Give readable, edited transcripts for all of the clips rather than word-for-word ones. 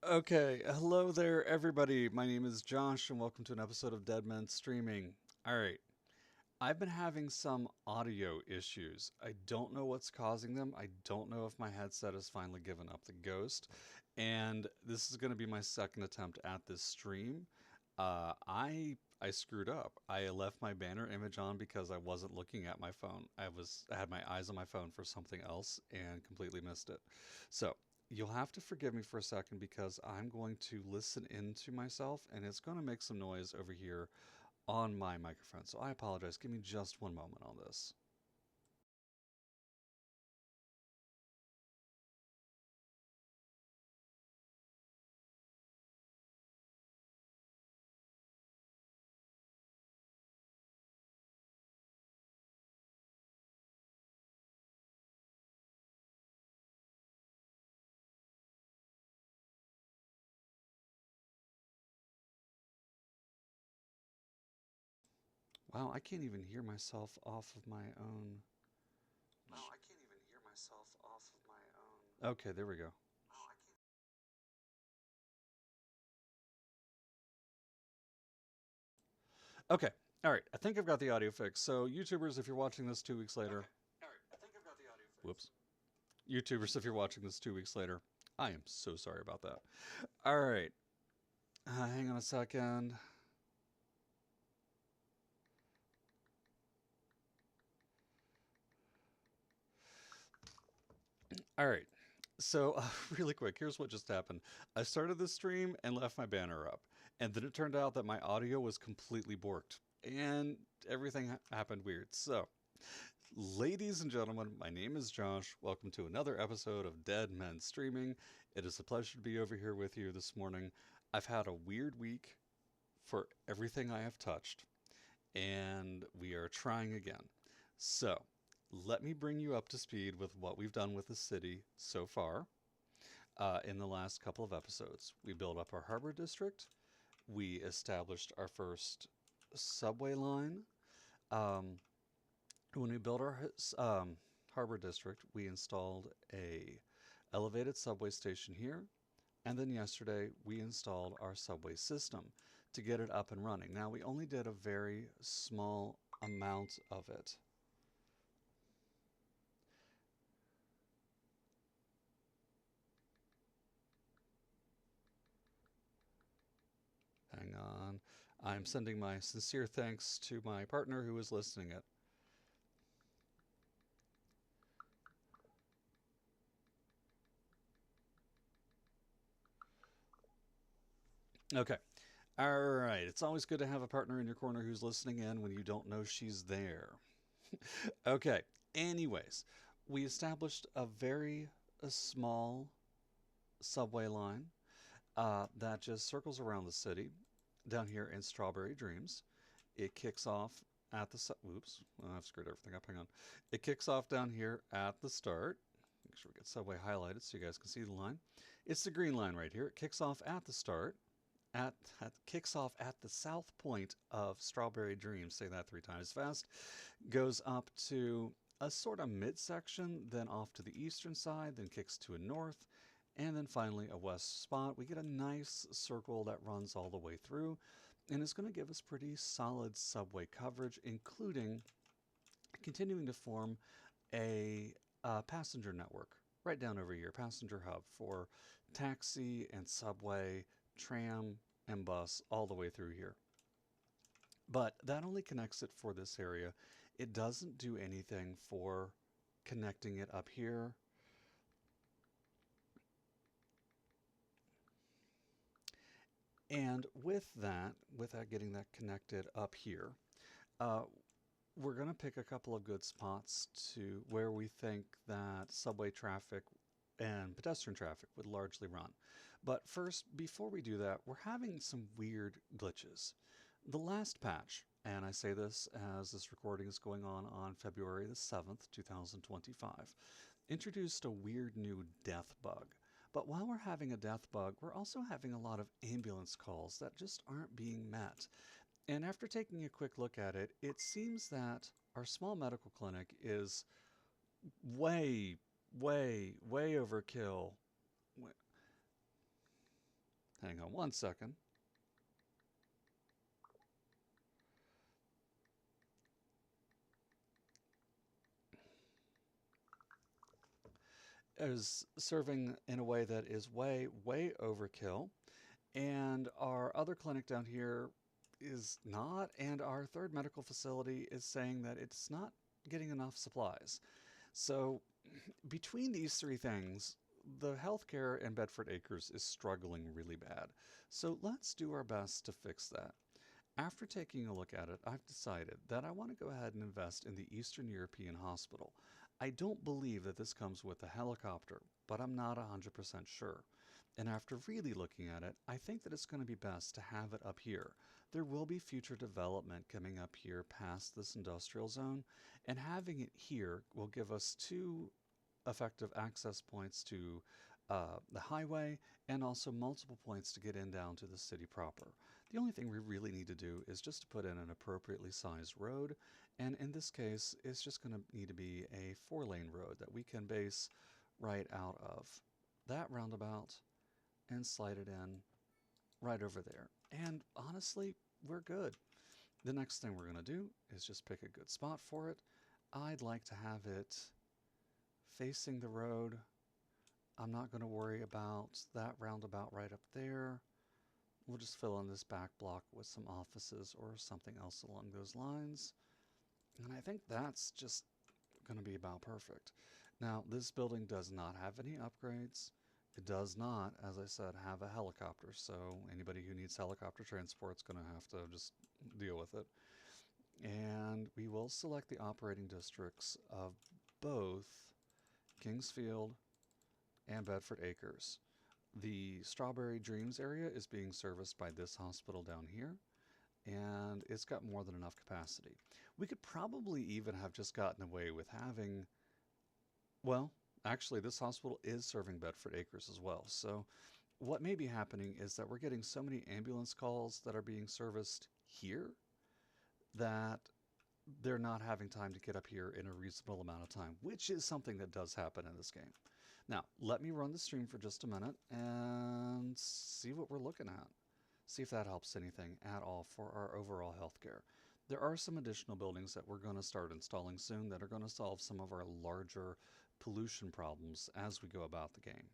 Okay, hello there, everybody. My name is Josh, and welcome to an episode of Dead Men Streaming. All right, I've been having some audio issues. I don't know what's causing them. I don't know if my headset has finally given up the ghost, and this is going to be my second attempt at this stream. I screwed up. I left my banner image on because I wasn't looking at my phone. I had my eyes on my phone for something else and completely missed it. So you'll have to forgive me for a second because I'm going to listen into myself and it's going to make some noise over here on my microphone. So I apologize. Give me just one moment on this. Wow, I can't even hear myself off of my own. Wow, I can't even hear myself off of my own. Okay, there we go. Okay, all right. I think I've got the audio fixed. So, YouTubers, if you're watching this 2 weeks later, whoops. YouTubers, if you're watching this 2 weeks later, I am so sorry about that. All right, hang on a second. All right. So, really quick, here's what just happened. I started the stream and left my banner up, and then it turned out that my audio was completely borked, and everything happened weird. So, ladies and gentlemen, my name is Josh. Welcome to another episode of Dead Men Streaming. It is a pleasure to be over here with you this morning. I've had a weird week for everything I have touched, and we are trying again. So, let me bring you up to speed with what we've done with the city so far in the last couple of episodes. We built up our harbor district. We established our first subway line. Um, when we built our harbor district, we installed a elevated subway station here. And then yesterday, we installed our subway system to get it up and running. Now, we only did a very small amount of it. Hang on. I'm sending my sincere thanks to my partner who is listening it. Okay. All right. It's always good to have a partner in your corner who's listening in when you don't know she's there. Okay. Anyways, we established a small subway line that just circles around the city down here in Strawberry Dreams. It kicks off at the oops, I've screwed everything up. Hang on. It kicks off down here at the start. Make sure we get subway highlighted so you guys can see the line. It's the green line right here. It kicks off at the start. Kicks off at the south point of Strawberry Dreams. Say that 3 times fast. Goes up to a sort of midsection, then off to the eastern side, then kicks to a north, and then finally a west spot. We get a nice circle that runs all the way through, and it's going to give us pretty solid subway coverage, including continuing to form a passenger network right down over here, passenger hub for taxi and subway, tram and bus all the way through here. But that only connects it for this area. It doesn't do anything for connecting it up here. And with that getting that connected up here, uh, we're going to pick a couple of good spots to where we think that subway traffic and pedestrian traffic would largely run. But first, before we do that, we're having some weird glitches. The last patch, and I say this as this recording is going on February the 7th, 2025, introduced a weird new death bug. But while we're having a death bug, we're also having a lot of ambulance calls that just aren't being met. And after taking a quick look at it, it seems that our small medical clinic is way, way overkill. hang on one second. Is serving in a way that is way, way overkill. And our other clinic down here is not. And our third medical facility is saying that it's not getting enough supplies. So, between these three things, the healthcare in Bedford Acres is struggling really bad. So, let's do our best to fix that. After taking a look at it, I've decided that I want to go ahead and invest in the Eastern European Hospital. I don't believe that this comes with a helicopter, but I'm not 100% sure. And after really looking at it, I think that it's going to be best to have it up here. There will be future development coming up here past this industrial zone, and having it here will give us two effective access points to the highway and also multiple points to get in down to the city proper. The only thing we really need to do is just to put in an appropriately sized road, and in this case, it's just going to need to be a 4-lane road that we can base right out of that roundabout and slide it in right over there. And honestly, we're good. The next thing we're going to do is just pick a good spot for it. I'd like to have it facing the road. I'm not going to worry about that roundabout right up there. We'll just fill in this back block with some offices or something else along those lines. And I think that's just going to be about perfect. Now, this building does not have any upgrades. It does not, as I said, have a helicopter. So anybody who needs helicopter transport is going to have to just deal with it. And we will select the operating districts of both Kingsfield and Bedford Acres. The Strawberry Dreams area is being serviced by this hospital down here, and it's got more than enough capacity. We could probably even have just gotten away with having, well, actually, this hospital is serving Bedford Acres as well. So, what may be happening is that we're getting so many ambulance calls that are being serviced here that they're not having time to get up here in a reasonable amount of time, which is something that does happen in this game. Now, let me run the stream for just a minute and see what we're looking at. See if that helps anything at all for our overall healthcare. There are some additional buildings that we're going to start installing soon that are going to solve some of our larger pollution problems as we go about the game.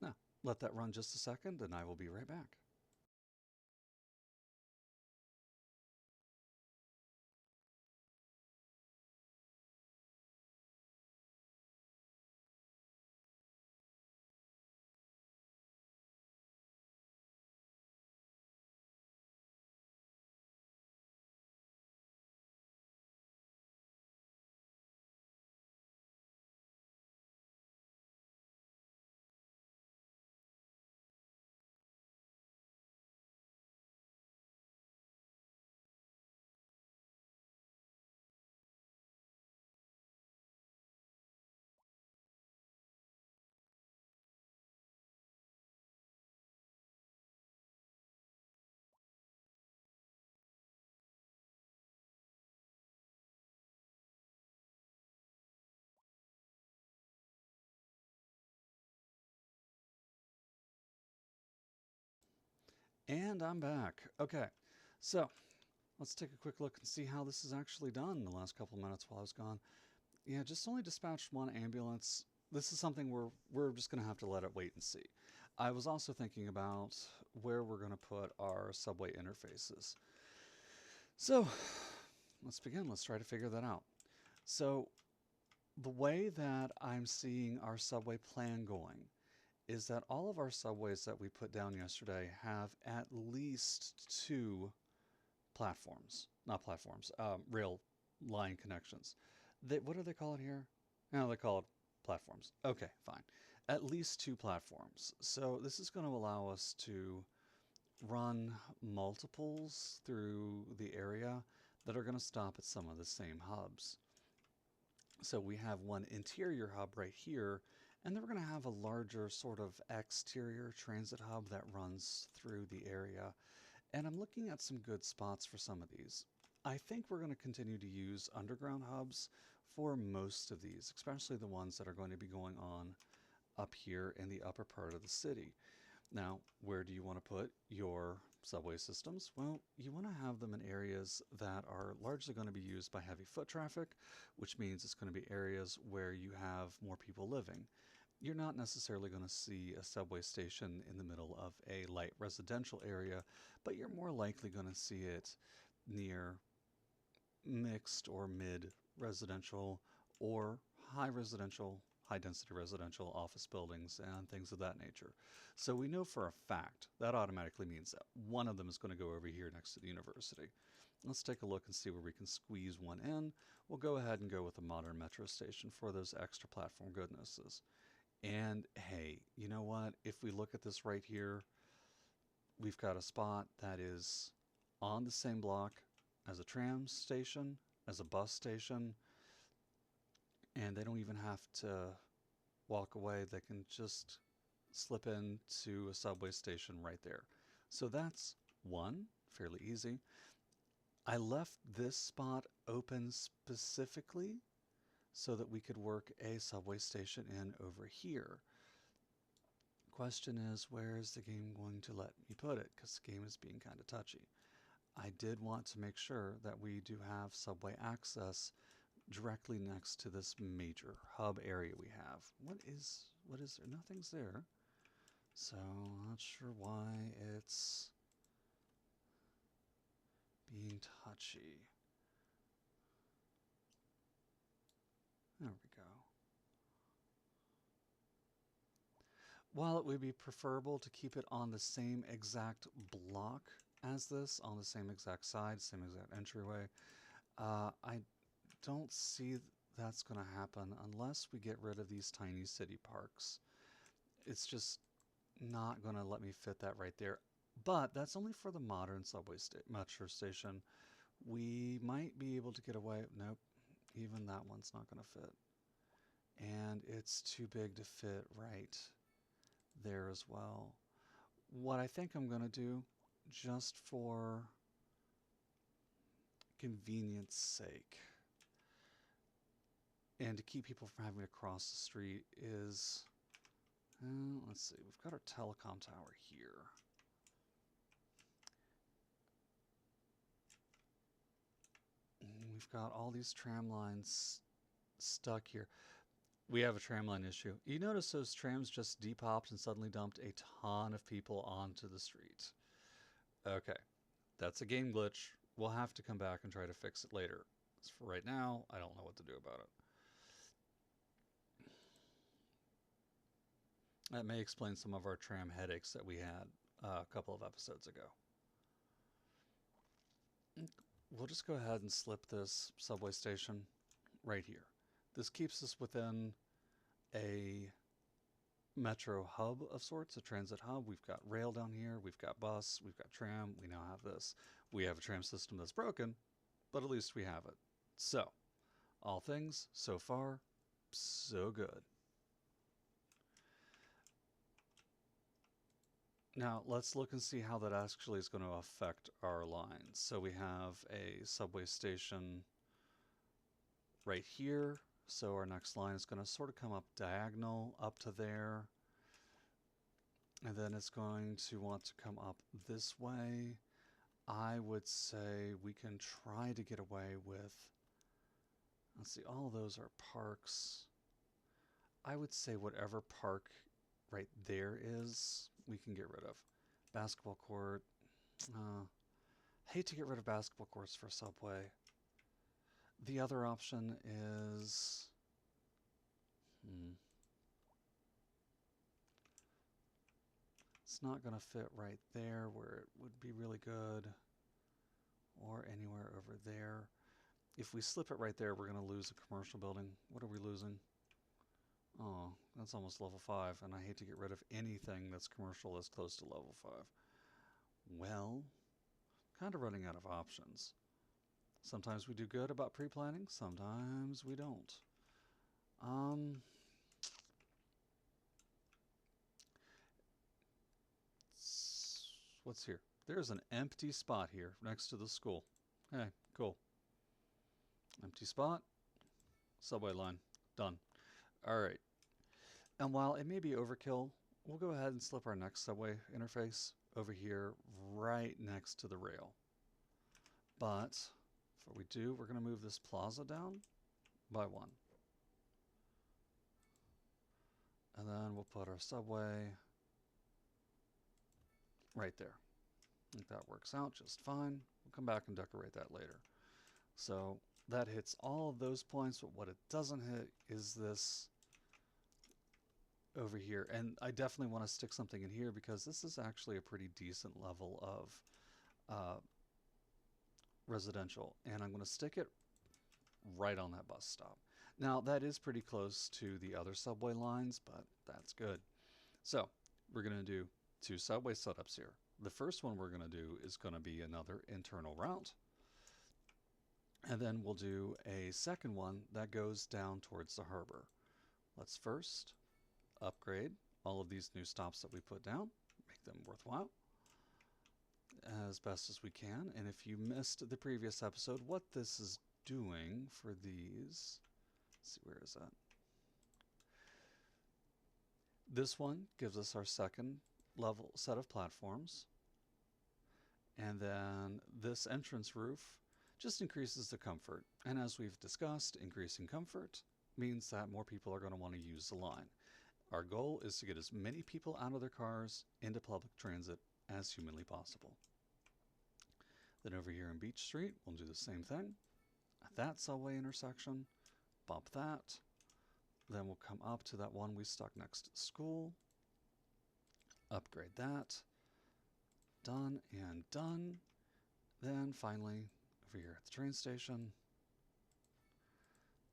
Now, let that run just a second and I will be right back. And I'm back. Okay, so let's take a quick look and see how this is actually done in the last couple of minutes while I was gone. Yeah, just only dispatched one ambulance. This is something we're just going to have to let it wait and see. I was also thinking about where we're going to put our subway interfaces. So let's begin. Let's try to figure that out. So the way that I'm seeing our subway plan going is that all of our subways that we put down yesterday have at least two platforms, not platforms, rail line connections. What do they call it here? No, they call it platforms. Okay, fine. At least two platforms. So this is going to allow us to run multiples through the area that are going to stop at some of the same hubs. So we have one interior hub right here, and then we're going to have a larger sort of exterior transit hub that runs through the area. And I'm looking at some good spots for some of these. I think we're going to continue to use underground hubs for most of these, especially the ones that are going to be going on up here in the upper part of the city. Now, where do you want to put your subway systems? Well, you want to have them in areas that are largely going to be used by heavy foot traffic, which means it's going to be areas where you have more people living. You're not necessarily going to see a subway station in the middle of a light residential area, but you're more likely going to see it near mixed or mid residential or high residential, high density residential office buildings and things of that nature. So we know for a fact that automatically means that one of them is going to go over here next to the university. Let's take a look and see where we can squeeze one in. We'll go ahead and go with a modern metro station for those extra platform goodnesses. And hey, you know what? If we look at this right here, we've got a spot that is on the same block as a tram station, as a bus station, and they don't even have to walk away. They can just slip into a subway station right there. So that's one, fairly easy. I left this spot open specifically so that we could work a subway station in over here. Question is, where is the game going to let me put it? Because the game is being kind of touchy. I did want to make sure that we do have subway access directly next to this major hub area we have. What is there? Nothing's there. So not sure why it's being touchy. There we go. While it would be preferable to keep it on the same exact block as this, on the same exact side, same exact entryway, I don't see that's going to happen unless we get rid of these tiny city parks. It's just not going to let me fit that right there. But that's only for the modern subway metro station. We might be able to get away. Nope, even that one's not going to fit. And it's too big to fit right there as well. What I think I'm going to do, just for convenience sake, and to keep people from having to cross the street, is, let's see, we've got our telecom tower here. We've got all these tram lines stuck here. We have a tram line issue. You notice those trams just depopped and suddenly dumped a ton of people onto the street. Okay, that's a game glitch. We'll have to come back and try to fix it later. As for right now, I don't know what to do about it. That may explain some of our tram headaches that we had a couple of episodes ago. We'll just go ahead and slip this subway station right here. This keeps us within a metro hub of sorts, a transit hub. We've got rail down here, we've got bus, we've got tram, we now have this. We have a tram system that's broken, but at least we have it. So, all things so far, so good. Now, let's look and see how that actually is going to affect our lines. So we have a subway station right here. So our next line is going to sort of come up diagonal up to there. And then it's going to want to come up this way. I would say we can try to get away with, let's see, all of those are parks. I would say whatever park right there is, we can get rid of. Basketball court. Hate to get rid of basketball courts for subway. The other option is... It's not going to fit right there where it would be really good. Or anywhere over there. If we slip it right there, we're going to lose a commercial building. What are we losing? Oh, that's almost level 5, and I hate to get rid of anything that's commercial that's close to level 5. Well, kind of running out of options. Sometimes we do good about pre-planning, sometimes we don't. What's here? There's an empty spot here next to the school. Hey, Cool. Empty spot. Subway line. Done. All right. And while it may be overkill, we'll go ahead and slip our next subway interface over here right next to the rail. But before we do, we're going to move this plaza down by one. And then we'll put our subway right there. I think that works out just fine. We'll come back and decorate that later. So that hits all of those points, but what it doesn't hit is this over here. And I definitely want to stick something in here because this is actually a pretty decent level of residential. And I'm going to stick it right on that bus stop. Now that is pretty close to the other subway lines, but that's good. So we're going to do two subway setups here. The first one we're going to do is going to be another internal route. And then we'll do a second one that goes down towards the harbor. Let's first upgrade all of these new stops that we put down, make them worthwhile as best as we can. And if you missed the previous episode, what this is doing for these, let's see, where is that? This one gives us our second level set of platforms. And then this entrance roof just increases the comfort. And as we've discussed, increasing comfort means that more people are going to want to use the line. Our goal is to get as many people out of their cars into public transit as humanly possible. Then over here in Beach Street, we'll do the same thing. At that subway intersection, bump that. Then we'll come up to that one we stuck next to the school. Upgrade that. Done and done. Then finally, over here at the train station,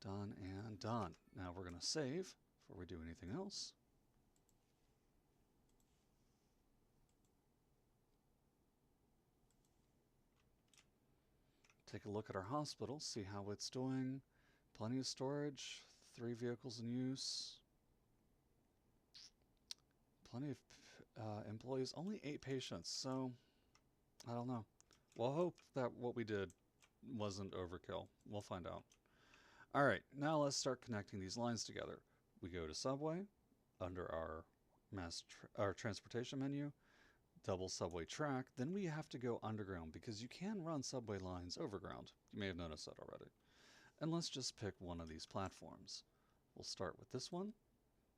done and done. Now we're going to save before we do anything else. Take a look at our hospital, see how it's doing. Plenty of storage, 3 vehicles in use. Plenty of employees, only 8 patients, so I don't know. We'll hope that what we did wasn't overkill. We'll find out. All right, now let's start connecting these lines together. We go to subway under our transportation menu, double subway track. Then we have to go underground because you can run subway lines overground. You may have noticed that already. And let's just pick one of these platforms. We'll start with this one,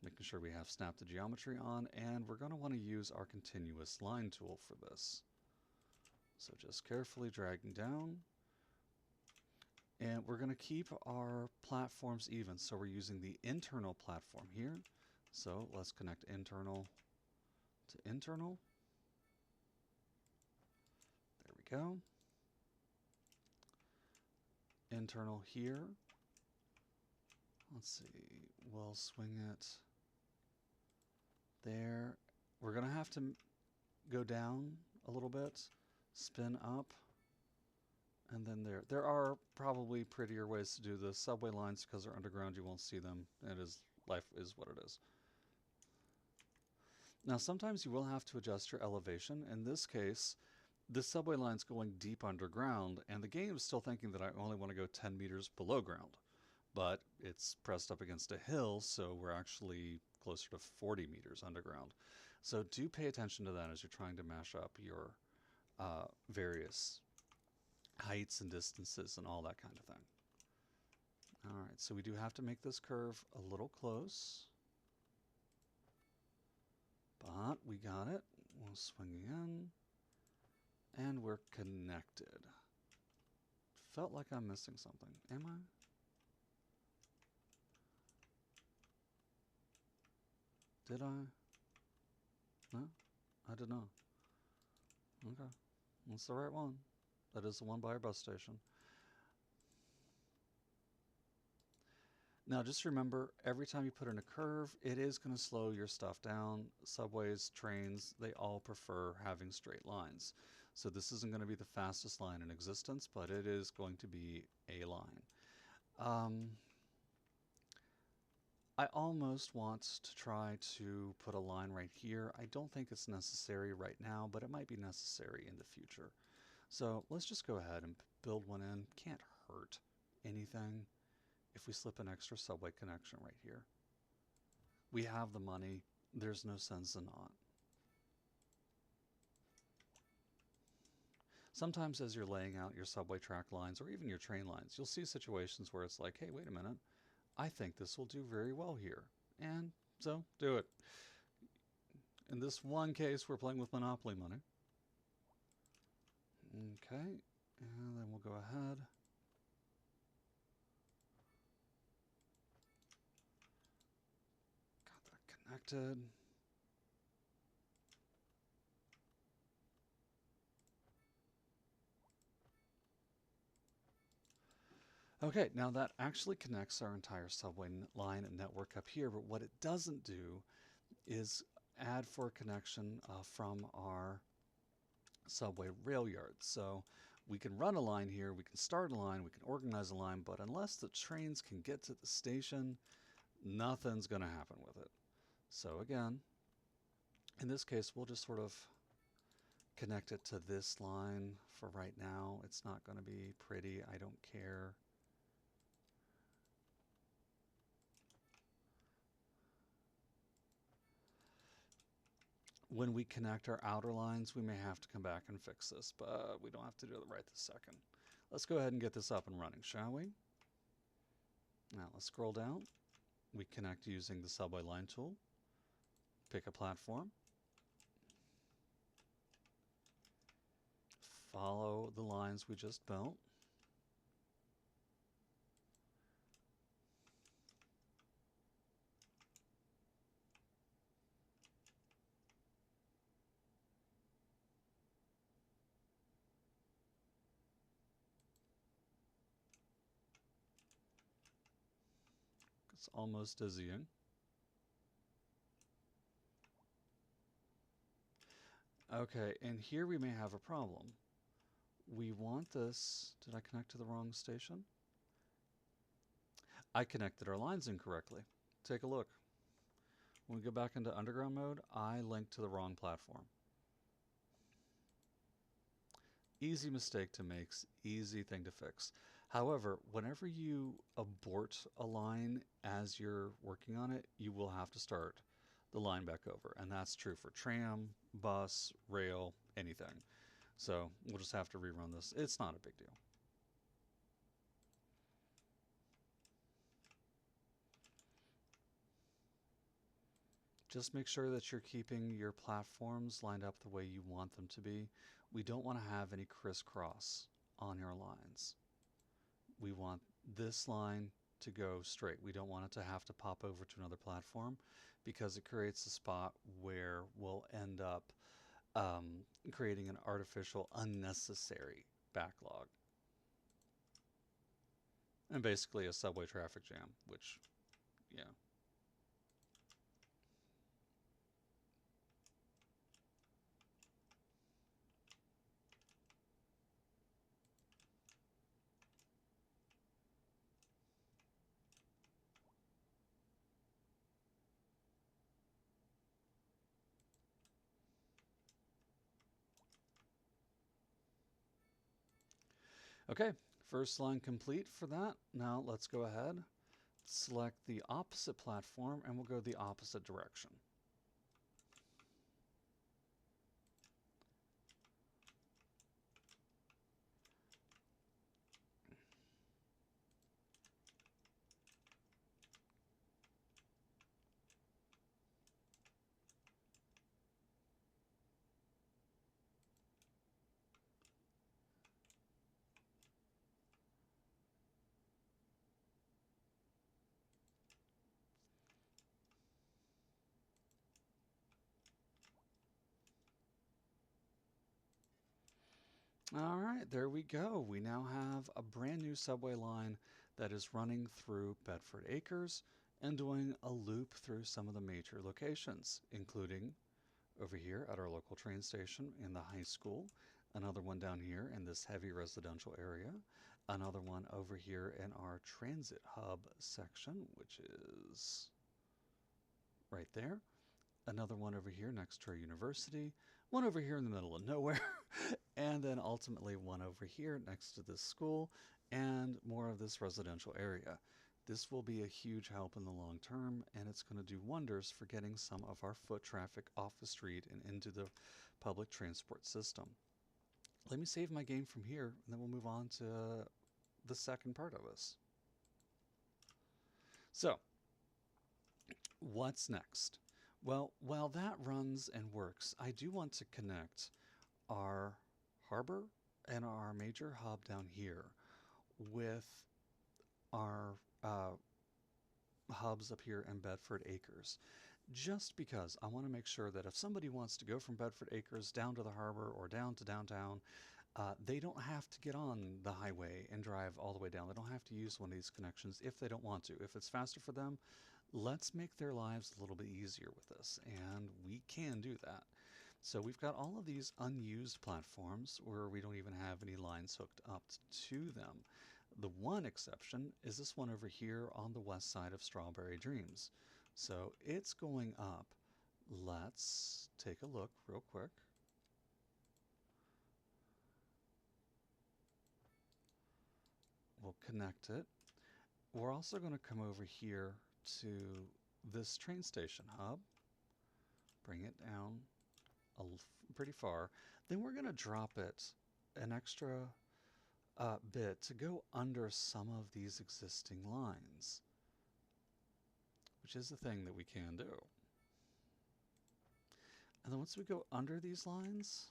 making sure we have snap to geometry on, and we're going to want to use our continuous line tool for this. So just carefully dragging down. And we're going to keep our platforms even. So we're using the internal platform here. So let's connect internal to internal. There we go. Internal here. Let's see. We'll swing it there. We're going to have to go down a little bit, spin up. And then there are probably prettier ways to do the subway lines because they're underground. You won't see them. Life is what it is. Now, sometimes you will have to adjust your elevation. In this case, the subway line's going deep underground, and the game is still thinking that I only want to go 10 meters below ground. But it's pressed up against a hill, so we're actually closer to 40 meters underground. So do pay attention to that as you're trying to mash up your various heights and distances and all that kind of thing. All right, so we do have to make this curve a little close, but we got it. We'll swing in, and we're connected. Felt like I'm missing something. Am I? Did I? No, I did not. Okay, that's the right one. That is the one by our bus station. Now just remember, every time you put in a curve, it is going to slow your stuff down. Subways, trains, they all prefer having straight lines. So this isn't going to be the fastest line in existence, but it is going to be a line. I almost want to try to put a line right here. I don't think it's necessary right now, but it might be necessary in the future. So let's just go ahead and build one in. Can't hurt anything if we slip an extra subway connection right here. We have the money. There's no sense in not. Sometimes as you're laying out your subway track lines or even your train lines, you'll see situations where it's like, hey, wait a minute, I think this will do very well here. And so do it. In this one case, we're playing with Monopoly money. Okay, and then we'll go ahead. Got that connected. Okay, now that actually connects our entire subway line and network up here, but what it doesn't do is add for a connection from our subway rail yard. So we can run a line here, we can start a line, we can organize a line, but unless the trains can get to the station, nothing's going to happen with it. So again, in this case, we'll just sort of connect it to this line for right now. It's not going to be pretty. I don't care. When we connect our outer lines, we may have to come back and fix this, but we don't have to do it right this second. Let's go ahead and get this up and running, shall we? Now let's scroll down. We connect using the subway line tool. Pick a platform. Follow the lines we just built. It's almost dizzying. Okay, and here we may have a problem. We want this. Did I connect to the wrong station? I connected our lines incorrectly. Take a look. When we go back into underground mode, I linked to the wrong platform. Easy mistake to make, easy thing to fix. However, whenever you abort a line as you're working on it, you will have to start the line back over. And that's true for tram, bus, rail, anything. So we'll just have to rerun this. It's not a big deal. Just make sure that you're keeping your platforms lined up the way you want them to be. We don't want to have any crisscross on your lines. We want this line to go straight. We don't want it to have to pop over to another platform because it creates a spot where we'll end up creating an artificial, unnecessary backlog. And basically a subway traffic jam, which, yeah. Okay, first line complete for that. Now let's go ahead, select the opposite platform, and we'll go the opposite direction. All right, there we go. We now have a brand new subway line that is running through Bedford Acres and doing a loop through some of the major locations, including over here at our local train station in the high school, another one down here in this heavy residential area, another one over here in our transit hub section, which is right there, another one over here next to our university, one over here in the middle of nowhere, and then ultimately one over here next to this school and more of this residential area. This will be a huge help in the long term, and it's going to do wonders for getting some of our foot traffic off the street and into the public transport system. Let me save my game from here, and then we'll move on to the second part of this. So, what's next? Well, while that runs and works, I do want to connect our harbor and our major hub down here with our hubs up here in Bedford Acres. Just because I want to make sure that if somebody wants to go from Bedford Acres down to the harbor or down to downtown, they don't have to get on the highway and drive all the way down. They don't have to use one of these connections if they don't want to. If it's faster for them, let's make their lives a little bit easier with this, and we can do that. So we've got all of these unused platforms where we don't even have any lines hooked up to them. The one exception is this one over here on the west side of Strawberry Dreams. So it's going up. Let's take a look real quick. We'll connect it. We're also going to come over here to this train station hub, bring it down pretty far. Then we're going to drop it an extra bit to go under some of these existing lines, which is the thing that we can do. And then once we go under these lines,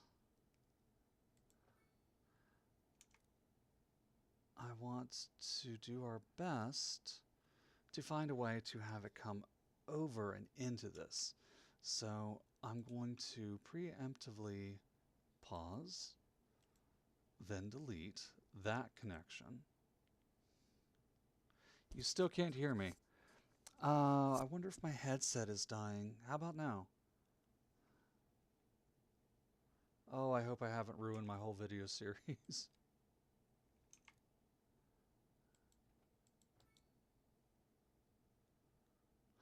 I want to do our best to find a way to have it come over and into this. So I'm going to preemptively pause, then delete that connection. You still can't hear me. I wonder if my headset is dying. How about now? Oh, I hope I haven't ruined my whole video series.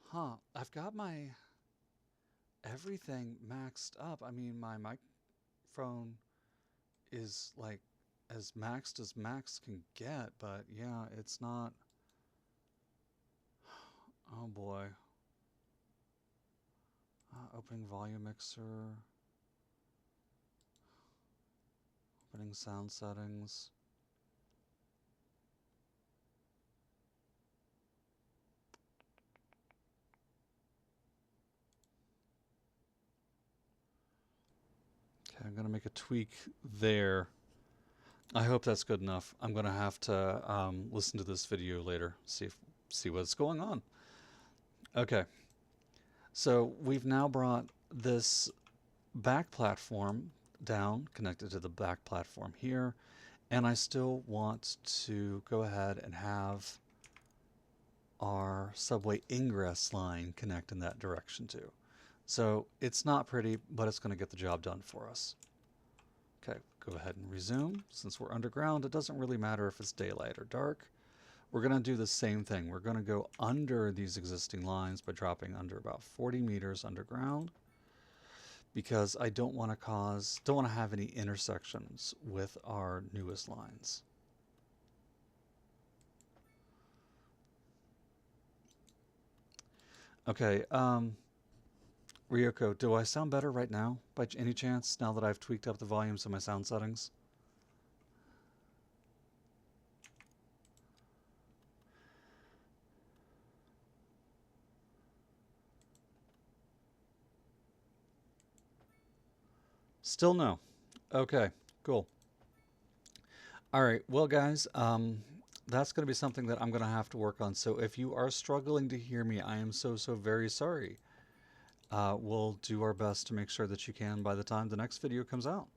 Huh, I've got my everything maxed up. I mean, my microphone is like as maxed as max can get, but yeah, it's not. Oh boy. Opening volume mixer. Opening sound settings. Okay, I'm going to make a tweak there. I hope that's good enough. I'm going to have to listen to this video later, see what's going on. Okay, so we've now brought this back platform down, connected to the back platform here, and I still want to go ahead and have our subway ingress line connect in that direction too. So it's not pretty, but it's going to get the job done for us. Okay, go ahead and resume. Since we're underground, it doesn't really matter if it's daylight or dark. We're going to do the same thing. We're going to go under these existing lines by dropping under about 40 meters underground, because I don't want to have any intersections with our newest lines. Okay, Ryoko, do I sound better right now by any chance, now that I've tweaked up the volumes of my sound settings? Still no. Okay, cool. All right, well, guys, that's going to be something that I'm going to have to work on. So if you are struggling to hear me, I am so very sorry. We'll do our best to make sure that you can by the time the next video comes out.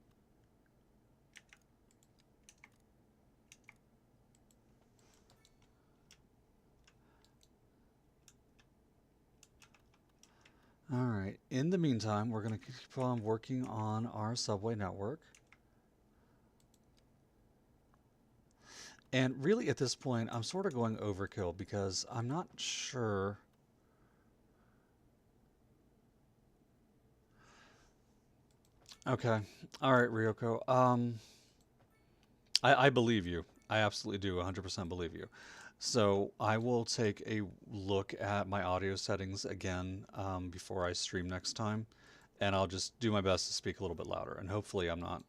All right, in the meantime, we're going to keep on working on our subway network. And really at this point, I'm sort of going overkill because I'm not sure. Okay. All right, Ryoko. I believe you. I absolutely do 100% believe you. So I will take a look at my audio settings again before I stream next time, and I'll just do my best to speak a little bit louder. And hopefully, I'm not.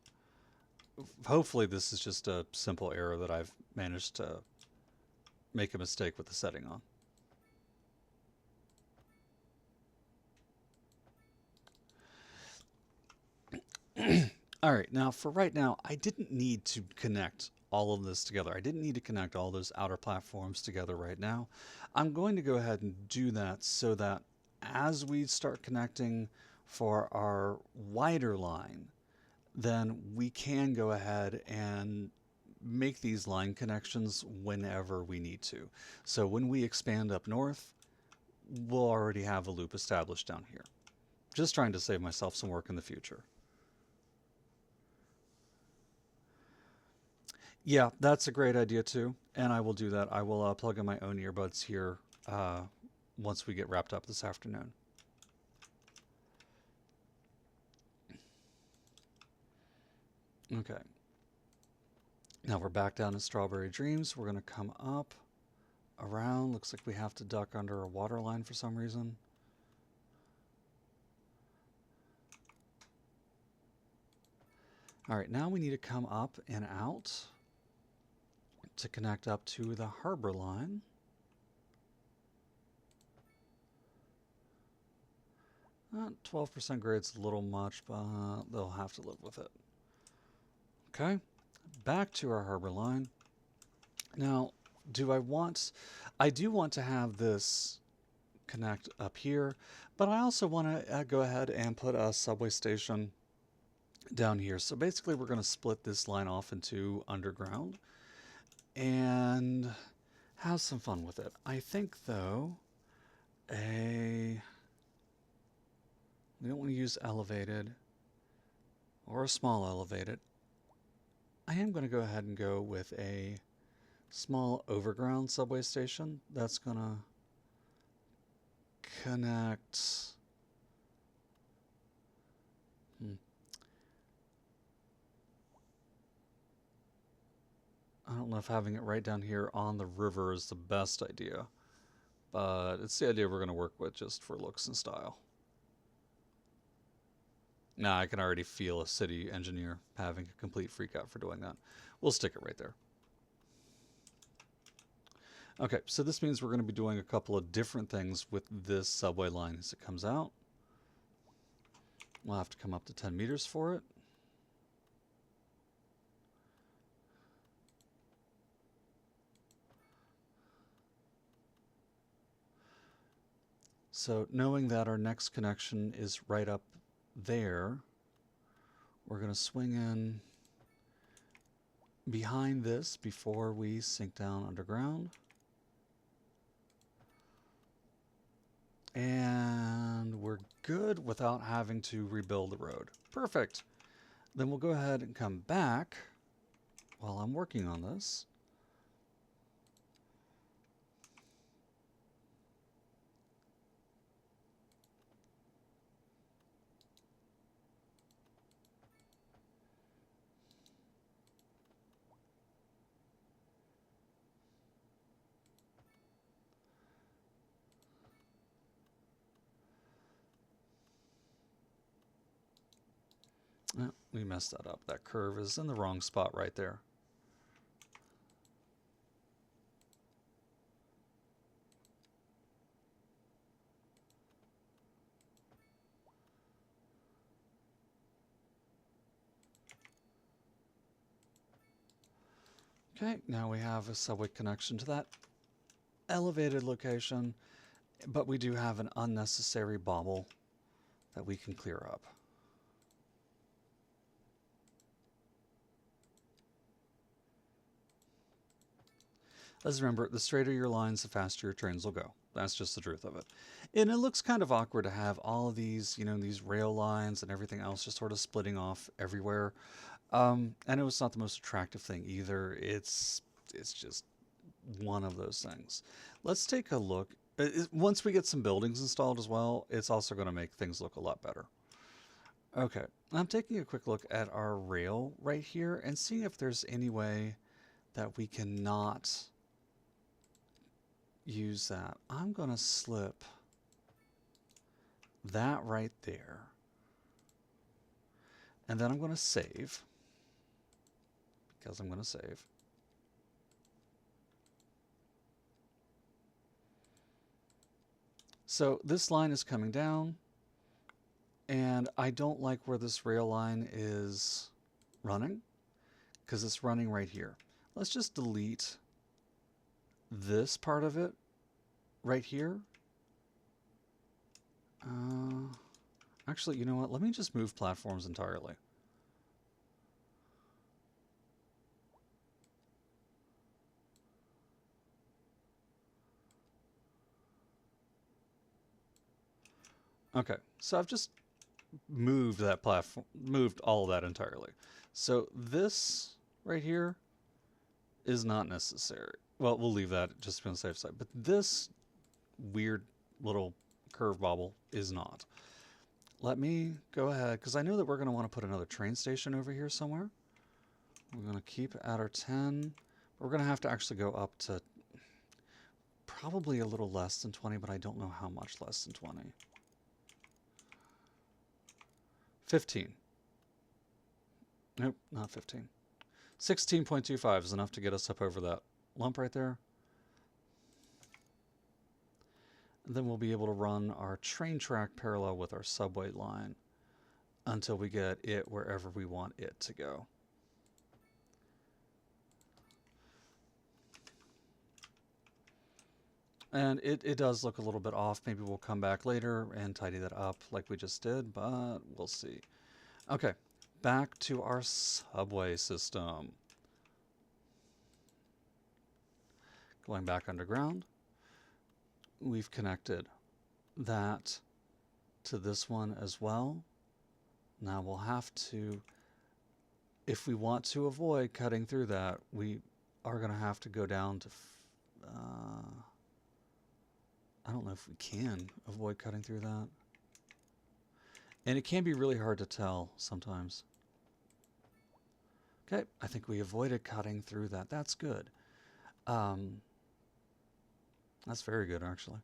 Hopefully, this is just a simple error that I've managed to make a mistake with the setting on. All right, now for right now, I didn't need to connect all of this together. I didn't need to connect all those outer platforms together right now. I'm going to go ahead and do that so that as we start connecting for our wider line, then we can go ahead and make these line connections whenever we need to. So when we expand up north, we'll already have a loop established down here. Just trying to save myself some work in the future. Yeah, that's a great idea too, and I will do that. I will plug in my own earbuds here once we get wrapped up this afternoon. Okay, now we're back down in Strawberry Dreams. We're going to come up, around. Looks like we have to duck under a water line for some reason. All right, now we need to come up and out to connect up to the harbor line. 12% grade's a little much, but they'll have to live with it. Okay, back to our harbor line. Now, I do want to have this connect up here, but I also want to go ahead and put a subway station down here. So basically we're going to split this line off into underground and have some fun with it. I think though, we don't want to use elevated or a small elevated. I am going to go ahead and go with a small overground subway station that's going to connect. I don't know if having it right down here on the river is the best idea, but it's the idea we're going to work with just for looks and style. Now I can already feel a city engineer having a complete freak out for doing that. We'll stick it right there. Okay, so this means we're going to be doing a couple of different things with this subway line as it comes out. We'll have to come up to 10 meters for it. So knowing that our next connection is right up there, we're going to swing in behind this before we sink down underground. And we're good without having to rebuild the road. Perfect. Then we'll go ahead and come back while I'm working on this. Oh, we messed that up. That curve is in the wrong spot right there. Okay, now we have a subway connection to that elevated location, but we do have an unnecessary bobble that we can clear up. Let's remember, the straighter your lines, the faster your trains will go. That's just the truth of it. And it looks kind of awkward to have all of these, these rail lines and everything else just sort of splitting off everywhere. And it was not the most attractive thing either. It's just one of those things. Let's take a look. Once we get some buildings installed as well, it's also going to make things look a lot better. Okay, I'm taking a quick look at our rail right here and seeing if there's any way that we cannot use that. I'm going to slip that right there. And then I'm going to save, because I'm going to save. So this line is coming down, and I don't like where this rail line is running, because it's running right here. Let's just delete this part of it right here. Actually, you know what? Let me just move platforms entirely. Okay, so I've just moved that platform, moved all of that entirely. So this right here is not necessary. Well, we'll leave that just to be on the safe side. But this weird little curve bobble is not. Let me go ahead, because I know that we're going to want to put another train station over here somewhere. We're going to keep at our 10. We're going to have to actually go up to probably a little less than 20, but I don't know how much less than 20. 15. Nope, not 15. 16.25 is enough to get us up over that lump right there. And then we'll be able to run our train track parallel with our subway line until we get it wherever we want it to go. And it does look a little bit off. Maybe we'll come back later and tidy that up like we just did, but we'll see. Okay, back to our subway system. Going back underground, we've connected that to this one as well. Now we'll have to, if we want to avoid cutting through that, we are going to have to go down to, I don't know if we can avoid cutting through that. And it can be really hard to tell sometimes. Okay, I think we avoided cutting through that. That's good. That's very good, actually.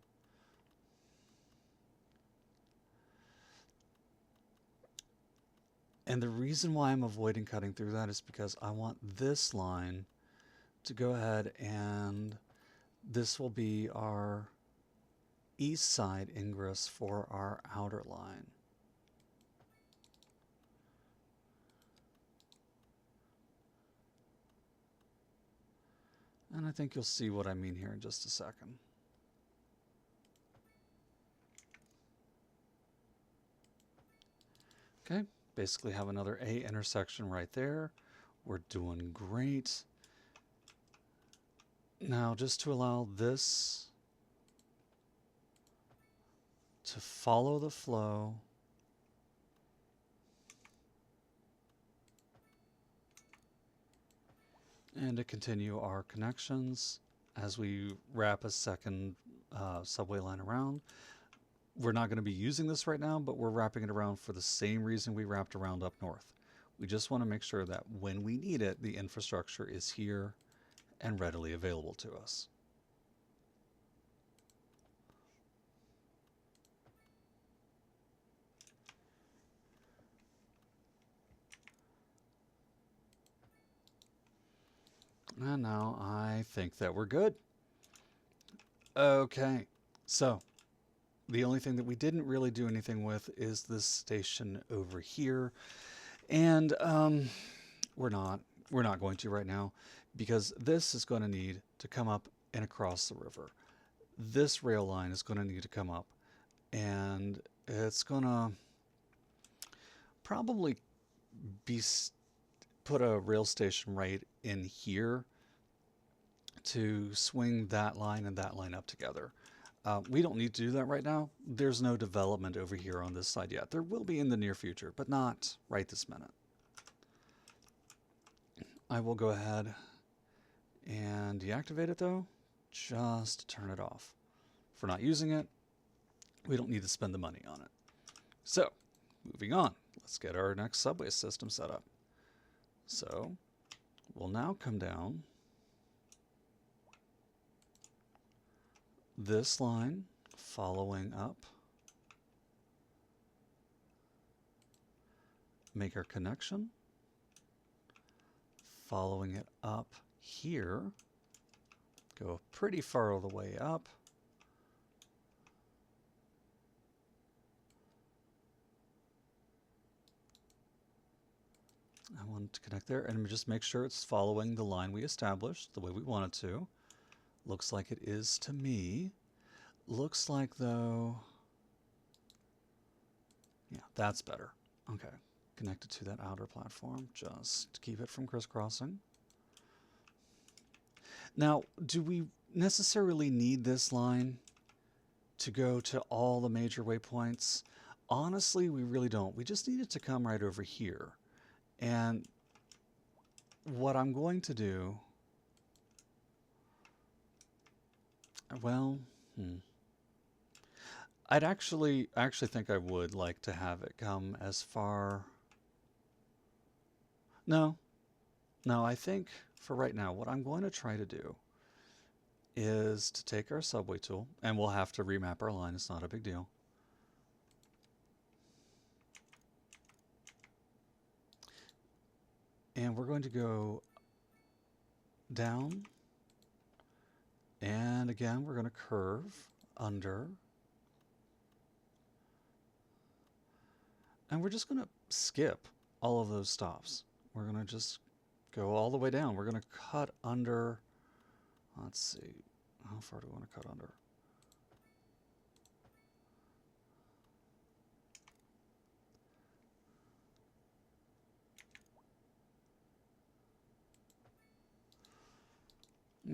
And the reason why I'm avoiding cutting through that is because I want this line to go ahead, and this will be our east side ingress for our outer line. And I think you'll see what I mean here in just a second. Okay, basically have another A intersection right there. We're doing great. Now, just to allow this to follow the flow, and to continue our connections as we wrap a second subway line around. We're not going to be using this right now, but we're wrapping it around for the same reason we wrapped around up north. We just want to make sure that when we need it, the infrastructure is here and readily available to us. And now I think that we're good. Okay, so the only thing that we didn't really do anything with is this station over here. And we're not going to right now, because this is going to need to come up and across the river. This rail line is going to need to come up, and it's going to probably be put a rail station right in here to swing that line and that line up together. We don't need to do that right now. There's no development over here on this side yet. There will be in the near future, but not right this minute. I will go ahead and deactivate it though, just to turn it off. If we're not using it, we don't need to spend the money on it. So moving on. Let's get our next subway system set up. So we'll now come down this line, following up, make our connection, following it up here, go pretty far all the way up. I want to connect there and just make sure it's following the line we established the way we want it to. Looks like it is to me. Looks like though, yeah, that's better. Okay, connect it to that outer platform just to keep it from crisscrossing. Now, do we necessarily need this line to go to all the major waypoints? Honestly, we really don't. We just need it to come right over here. And what I'm going to do, well, I'd actually think I would like to have it come as far. No, I think for right now, what I'm going to try to do is to take our subway tool, and we'll have to remap our line. It's not a big deal. And we're going to go down, and again, we're going to curve under, and we're just going to skip all of those stops. We're going to just go all the way down. We're going to cut under, let's see, how far do we want to cut under?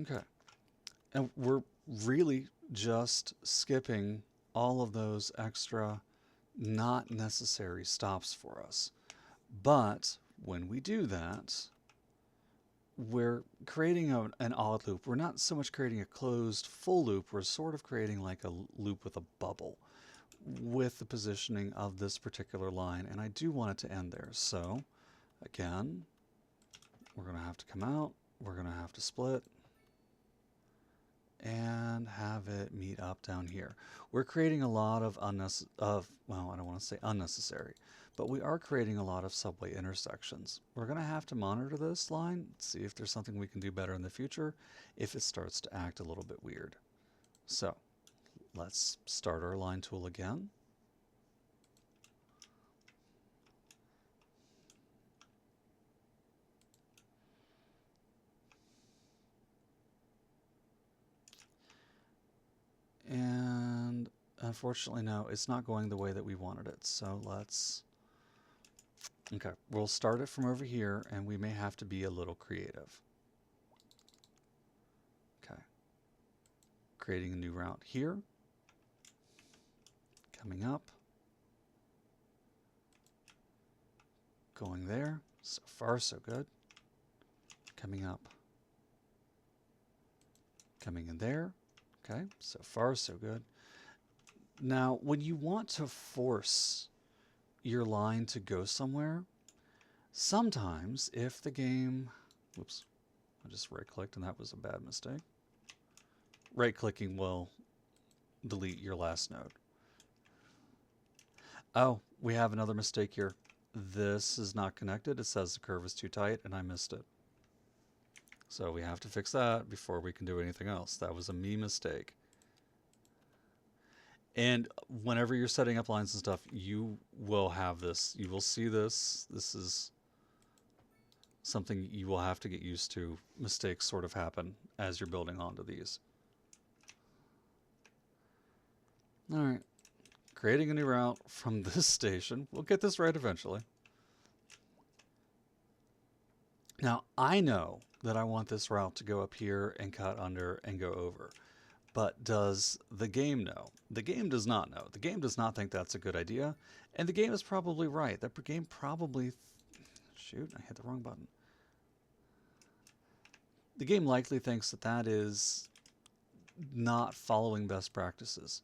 Okay. And we're really just skipping all of those extra not necessary stops for us. But when we do that, we're creating an odd loop. We're not so much creating a closed full loop, we're sort of creating like a loop with a bubble with the positioning of this particular line. And I do want it to end there. So again, we're going to have to come out, we're going to have to split, and have it meet up down here. We're creating a lot of well, I don't want to say unnecessary, but we are creating a lot of subway intersections. We're going to have to monitor this line, see if there's something we can do better in the future if it starts to act a little bit weird. So let's start our line tool again. And unfortunately, no, it's not going the way that we wanted it. So let's, okay, we'll start it from over here, and we may have to be a little creative. Okay, creating a new route here, coming up, going there, so far so good, coming up, coming in there. Okay, so far so good. Now, when you want to force your line to go somewhere, sometimes if the game, whoops, I just right-clicked and that was a bad mistake. Right-clicking will delete your last node. Oh, we have another mistake here. This is not connected. It says the curve is too tight and I missed it. So we have to fix that before we can do anything else. That was a me mistake. And whenever you're setting up lines and stuff, you will have this. You will see this. This is something you will have to get used to. Mistakes sort of happen as you're building onto these. All right. Creating a new route from this station. We'll get this right eventually. Now, I know that I want this route to go up here and cut under and go over. But does the game know? The game does not know. The game does not think that's a good idea. And the game is probably right. The game probably... Shoot, I hit the wrong button. The game likely thinks that that is not following best practices.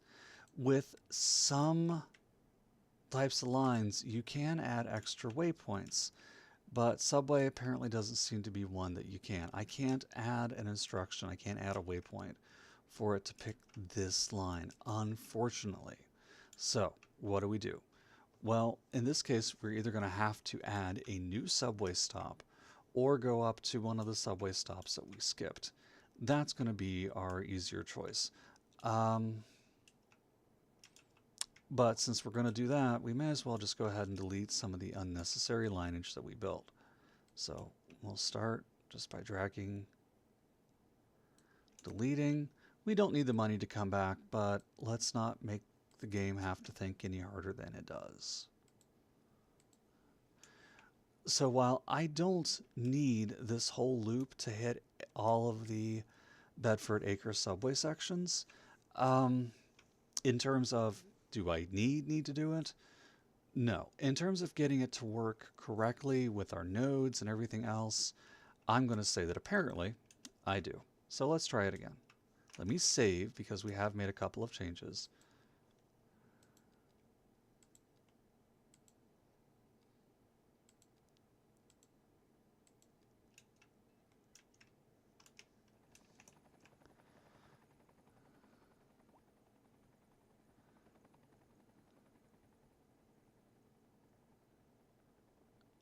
With some types of lines, you can add extra waypoints, but Subway apparently doesn't seem to be one that you can. I can't add an instruction, I can't add a waypoint for it to pick this line, unfortunately. So, what do we do? Well, in this case, we're either going to have to add a new subway stop or go up to one of the subway stops that we skipped. That's going to be our easier choice. Um, but since we're going to do that, we may as well just go ahead and delete some of the unnecessary lineage that we built. So we'll start just by dragging, deleting. We don't need the money to come back, but let's not make the game have to think any harder than it does. So while I don't need this whole loop to hit all of the Bedford Acres subway sections, in terms of do I need to do it? No. In terms of getting it to work correctly with our nodes and everything else, I'm going to say that apparently I do. So let's try it again. Let me save because we have made a couple of changes.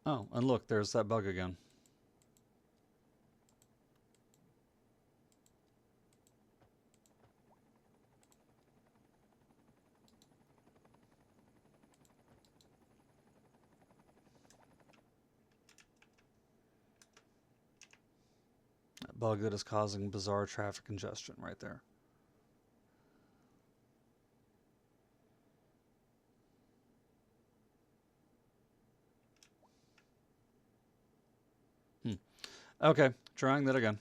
Oh, and look, there's that bug again. That bug that is causing bizarre traffic congestion right there. Okay, trying that again.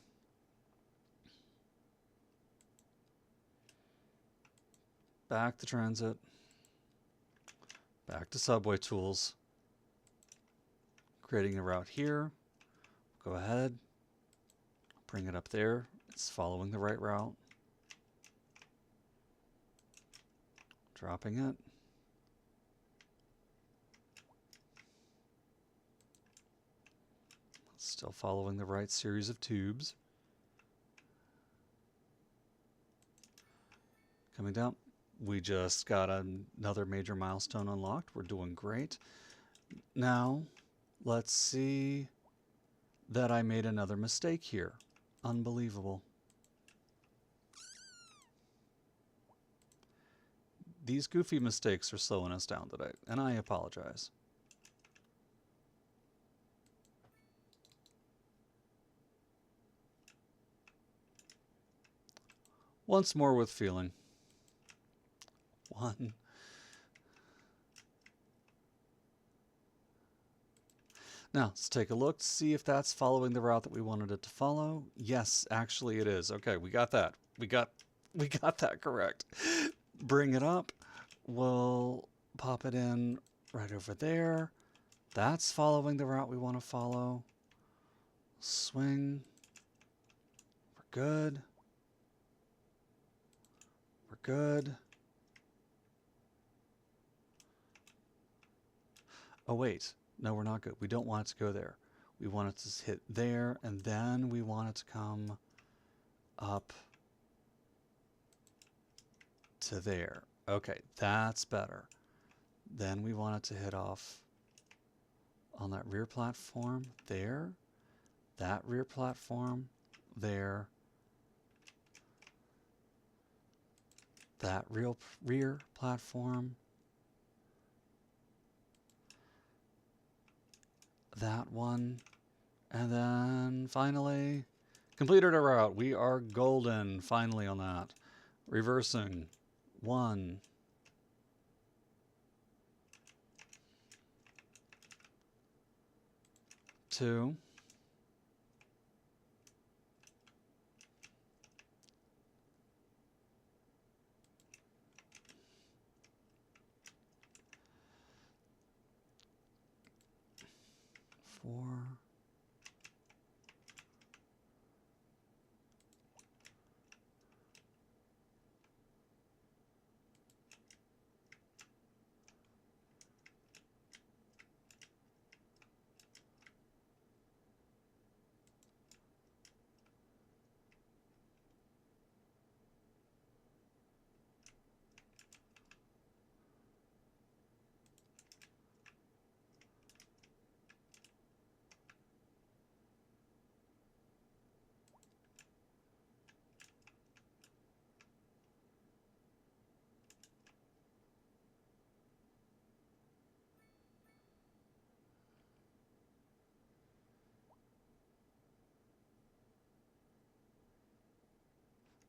Back to transit. Back to subway tools. Creating a route here. Go ahead. Bring it up there. It's following the right route. Dropping it. Still following the right series of tubes. Coming down. We just got another major milestone unlocked. We're doing great. Now, let's see that I made another mistake here. Unbelievable. These goofy mistakes are slowing us down today, and I apologize. Once more with feeling. One. Now, let's take a look to see if that's following the route that we wanted it to follow. Yes, actually it is. Okay, we got that. We got that correct. Bring it up. We'll pop it in right over there. That's following the route we want to follow. Swing. We're good. We're good. Oh, wait. No, we're not good. We don't want it to go there. We want it to hit there, and then we want it to come up to there. Okay, that's better. Then we want it to hit off on that rear platform there, that rear platform there, that rear platform, that one, and then finally completed our route. We are golden finally on that. Reversing. 1, 2, 4, 5,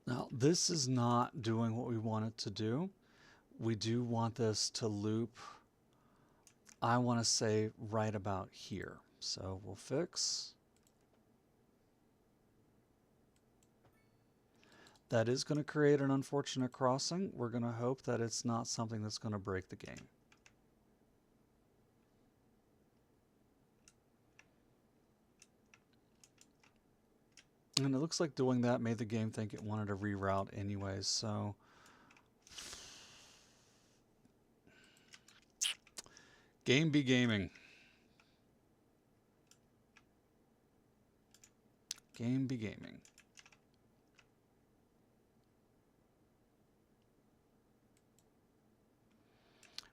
Now, this is not doing what we want it to do. We do want this to loop, I want to say, right about here. So we'll fix. That is going to create an unfortunate crossing. We're going to hope that it's not something that's going to break the game. And it looks like doing that made the game think it wanted to reroute anyways, so game be gaming. Game be gaming.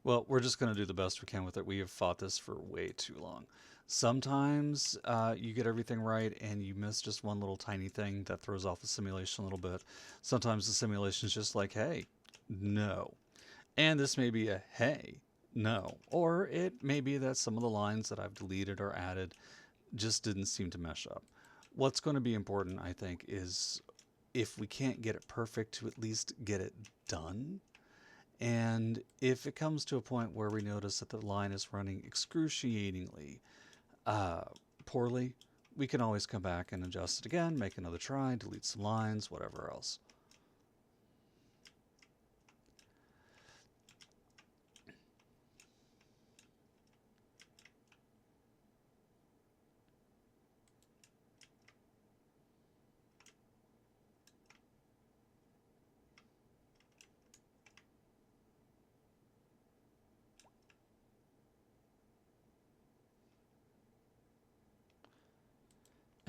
Well, we're just going to do the best we can with it. We have fought this for way too long. Sometimes you get everything right and you miss just one little tiny thing that throws off the simulation a little bit. Sometimes the simulation is just like, hey, no. And this may be a hey, no. Or it may be that some of the lines that I've deleted or added just didn't seem to mesh up. What's going to be important, I think, is if we can't get it perfect, to at least get it done. And if it comes to a point where we notice that the line is running excruciatingly uh, poorly, we can always come back and adjust it again, make another try, delete some lines, whatever else.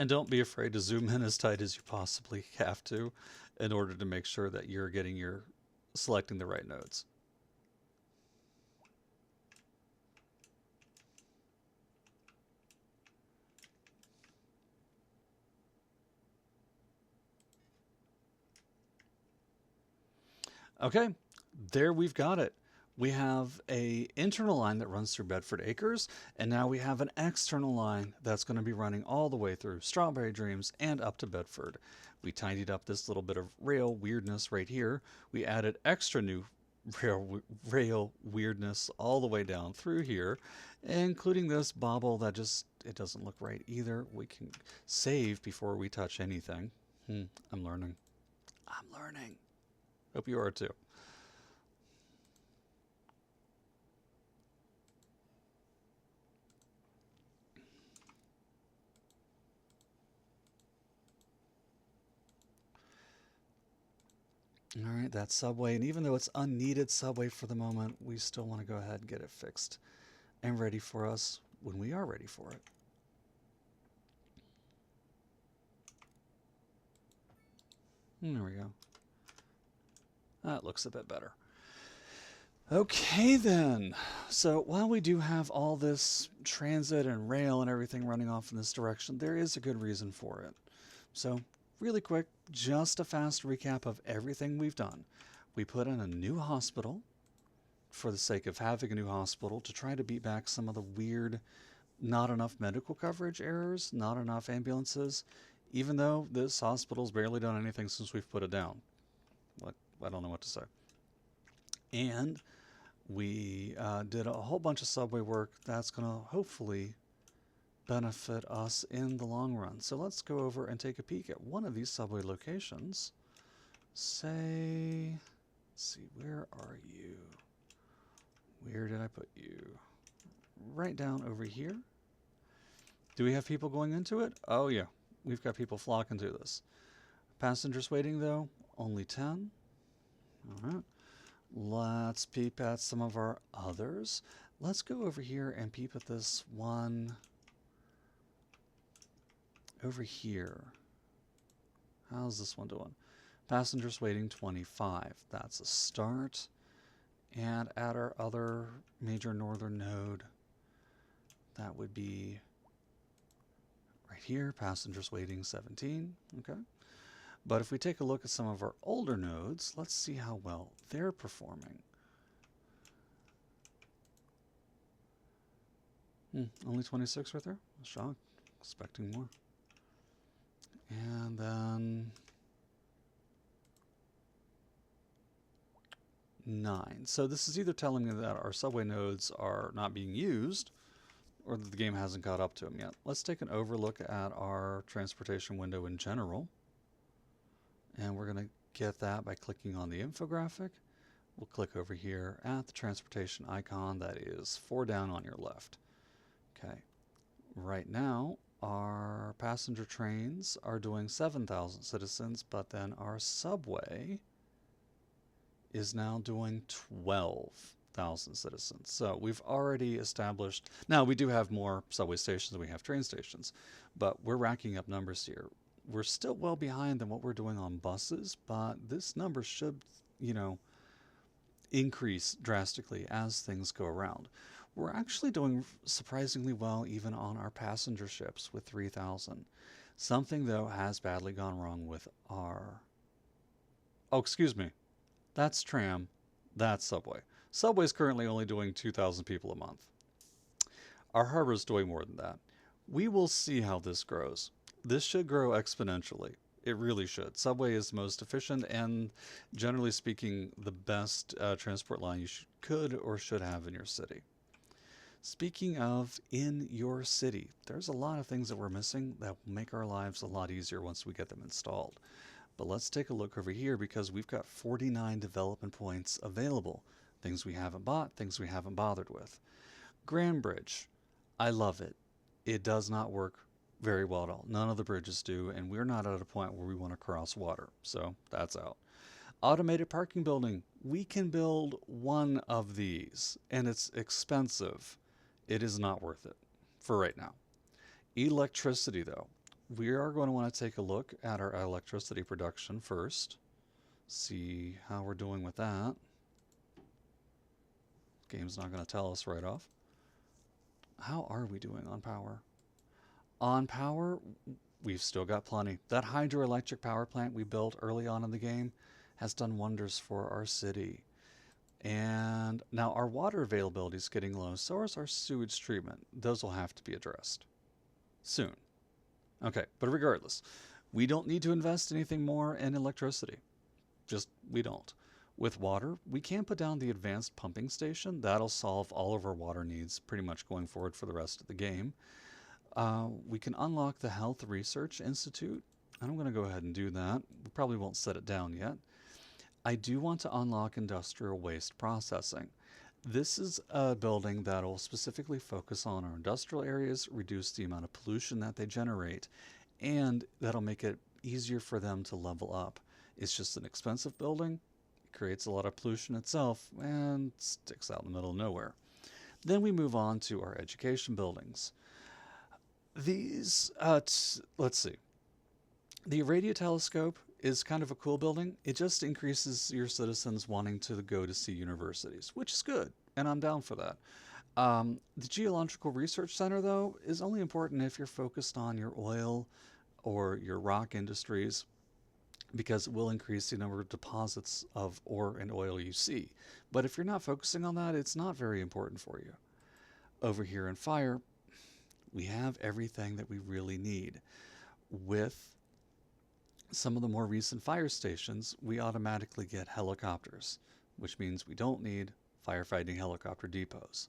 And don't be afraid to zoom in as tight as you possibly have to in order to make sure that you're getting your selecting the right nodes. Okay, there we've got it. We have a internal line that runs through Bedford Acres, and now we have an external line that's going to be running all the way through Strawberry Dreams and up to Bedford. We tidied up this little bit of rail weirdness right here. We added extra new rail weirdness all the way down through here, including this bobble that just, it doesn't look right either. We can save before we touch anything. I'm learning. I'm learning. Hope you are too. All right, that subway, and even though it's unneeded subway for the moment, we still want to go ahead and get it fixed and ready for us when we are ready for it. And there we go. That looks a bit better. Okay then. So while we do have all this transit and rail and everything running off in this direction, there is a good reason for it. So really quick, just a fast recap of everything we've done. We put in a new hospital for the sake of having a new hospital to try to beat back some of the weird not enough medical coverage errors, not enough ambulances, even though this hospital's barely done anything since we've put it down. What, I don't know what to say. And we did a whole bunch of subway work that's going to hopefully benefit us in the long run. So let's go over and take a peek at one of these subway locations. Say, let's see, where are you? Where did I put you? Right down over here. Do we have people going into it? Oh yeah, we've got people flocking to this. Passengers waiting though, only 10. All right. Let's peep at some of our others. Let's go over here and peep at this one over here. How's this one doing? Passengers waiting 25. That's a start. And at our other major northern node, that would be right here, passengers waiting 17. Okay. But if we take a look at some of our older nodes, let's see how well they're performing. Only 26 right there? Shocked. Expecting more. And then 9. So this is either telling me that our subway nodes are not being used or that the game hasn't caught up to them yet. Let's take an overlook at our transportation window in general. And we're going to get that by clicking on the infographic. We'll click over here at the transportation icon that is 4 down on your left. Okay. Right now, our passenger trains are doing 7,000 citizens, but then our subway is now doing 12,000 citizens. So we've already established, now we do have more subway stations than we have train stations, but we're racking up numbers here. We're still well behind than what we're doing on buses, but this number should, increase drastically as things go around. We're actually doing surprisingly well even on our passenger ships with 3,000. Something, though, has badly gone wrong with our... Oh, excuse me. That's tram. That's subway. Subway's currently only doing 2,000 people a month. Our harbor's doing more than that. We will see how this grows. This should grow exponentially. It really should. Subway is the most efficient and, generally speaking, the best transport line you could or should have in your city. Speaking of in your city, there's a lot of things that we're missing that will make our lives a lot easier once we get them installed. But let's take a look over here because we've got 49 development points available. Things we haven't bought, things we haven't bothered with. Grand Bridge. I love it. It does not work very well at all. None of the bridges do, and we're not at a point where we want to cross water. So that's out. Automated parking building. We can build one of these, and it's expensive. It is not worth it for right now. Electricity, though. We are going to want to take a look at our electricity production first. See how we're doing with that. Game's not going to tell us right off. How are we doing on power? On power, we've still got plenty. That hydroelectric power plant we built early on in the game has done wonders for our city. And now our water availability is getting low, so is our sewage treatment. Those will have to be addressed soon. Okay, but regardless, we don't need to invest anything more in electricity. Just, we don't. With water, we can put down the advanced pumping station. That'll solve all of our water needs pretty much going forward for the rest of the game. We can unlock the Health Research Institute. I'm going to go ahead and do that. We probably won't set it down yet. I do want to unlock industrial waste processing. This is a building that will specifically focus on our industrial areas, reduce the amount of pollution that they generate, and that'll make it easier for them to level up. It's just an expensive building, creates a lot of pollution itself, and sticks out in the middle of nowhere. Then we move on to our education buildings. These, let's see. The radio telescope is kind of a cool building. It just increases your citizens wanting to go to see universities, which is good, and I'm down for that. The Geological Research Center, though, is only important if you're focused on your oil or your rock industries, because it will increase the number of deposits of ore and oil you see. But if you're not focusing on that, it's not very important for you. Over here in fire, we have everything that we really need. With some of the more recent fire stations, we automatically get helicopters, which means we don't need firefighting helicopter depots.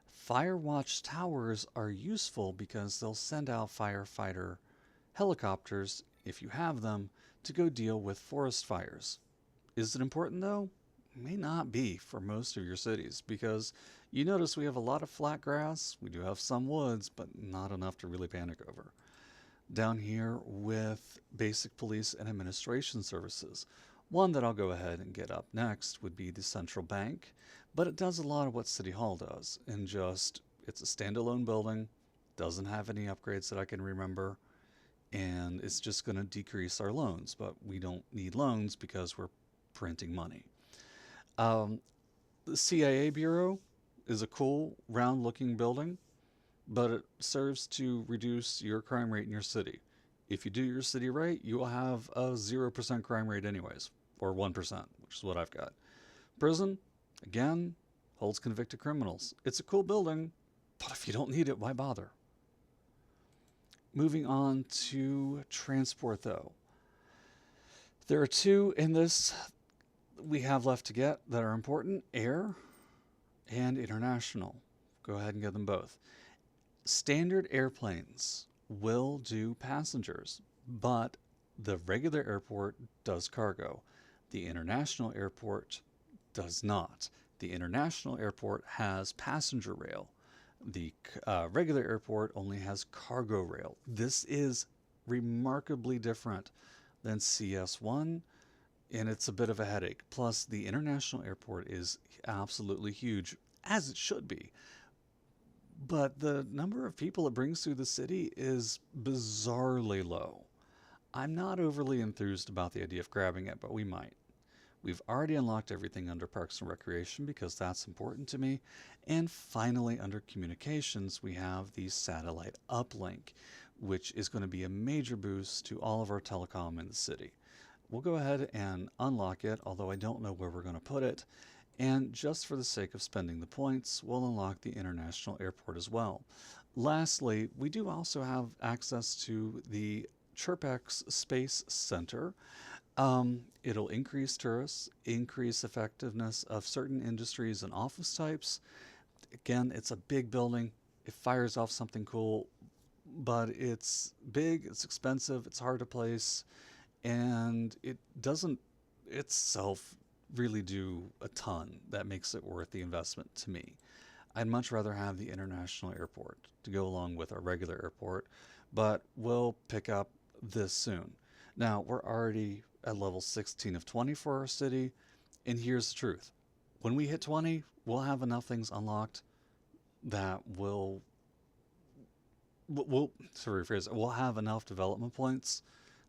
Fire watch towers are useful because they'll send out firefighter helicopters, if you have them, to go deal with forest fires. Is it important, though? May not be for most of your cities, because you notice we have a lot of flat grass, we do have some woods, but not enough to really panic over. Down here with basic police and administration services, one that I'll go ahead and get up next would be the central bank, but it does a lot of what City Hall does, and just, it's a standalone building, doesn't have any upgrades that I can remember, and it's just going to decrease our loans, but we don't need loans because we're printing money. The CIA Bureau is a cool, round-looking building, but it serves to reduce your crime rate in your city. If you do your city right, you will have a 0% crime rate anyways, or 1%, which is what I've got. Prison, again, holds convicted criminals. It's a cool building, but if you don't need it, why bother? Moving on to transport, though. There are two in this we have left to get that are important: air and international. Go ahead and get them both. Standard airplanes will do passengers, but the regular airport does cargo. The international airport does not. The international airport has passenger rail. The regular airport only has cargo rail. This is remarkably different than CS1, and it's a bit of a headache. Plus, the international airport is absolutely huge, as it should be. But the number of people it brings through the city is bizarrely low. I'm not overly enthused about the idea of grabbing it, but we might. We've already unlocked everything under Parks and Recreation because that's important to me. And finally, under Communications, we have the satellite uplink, which is going to be a major boost to all of our telecom in the city. We'll go ahead and unlock it, although I don't know where we're going to put it. And just for the sake of spending the points, we'll unlock the international airport as well. Lastly, we do also have access to the Chirpex Space Center. It'll increase tourists, increase effectiveness of certain industries and office types. Again, it's a big building. It fires off something cool, but it's big, it's expensive, it's hard to place, and it doesn't itself really do a ton that makes it worth the investment to me. I'd much rather have the international airport to go along with our regular airport, but we'll pick up this soon. Now, we're already at level 16 of 20 for our city, and here's the truth. When we hit 20, we'll have enough things unlocked that we'll to rephrase it, we'll have enough development points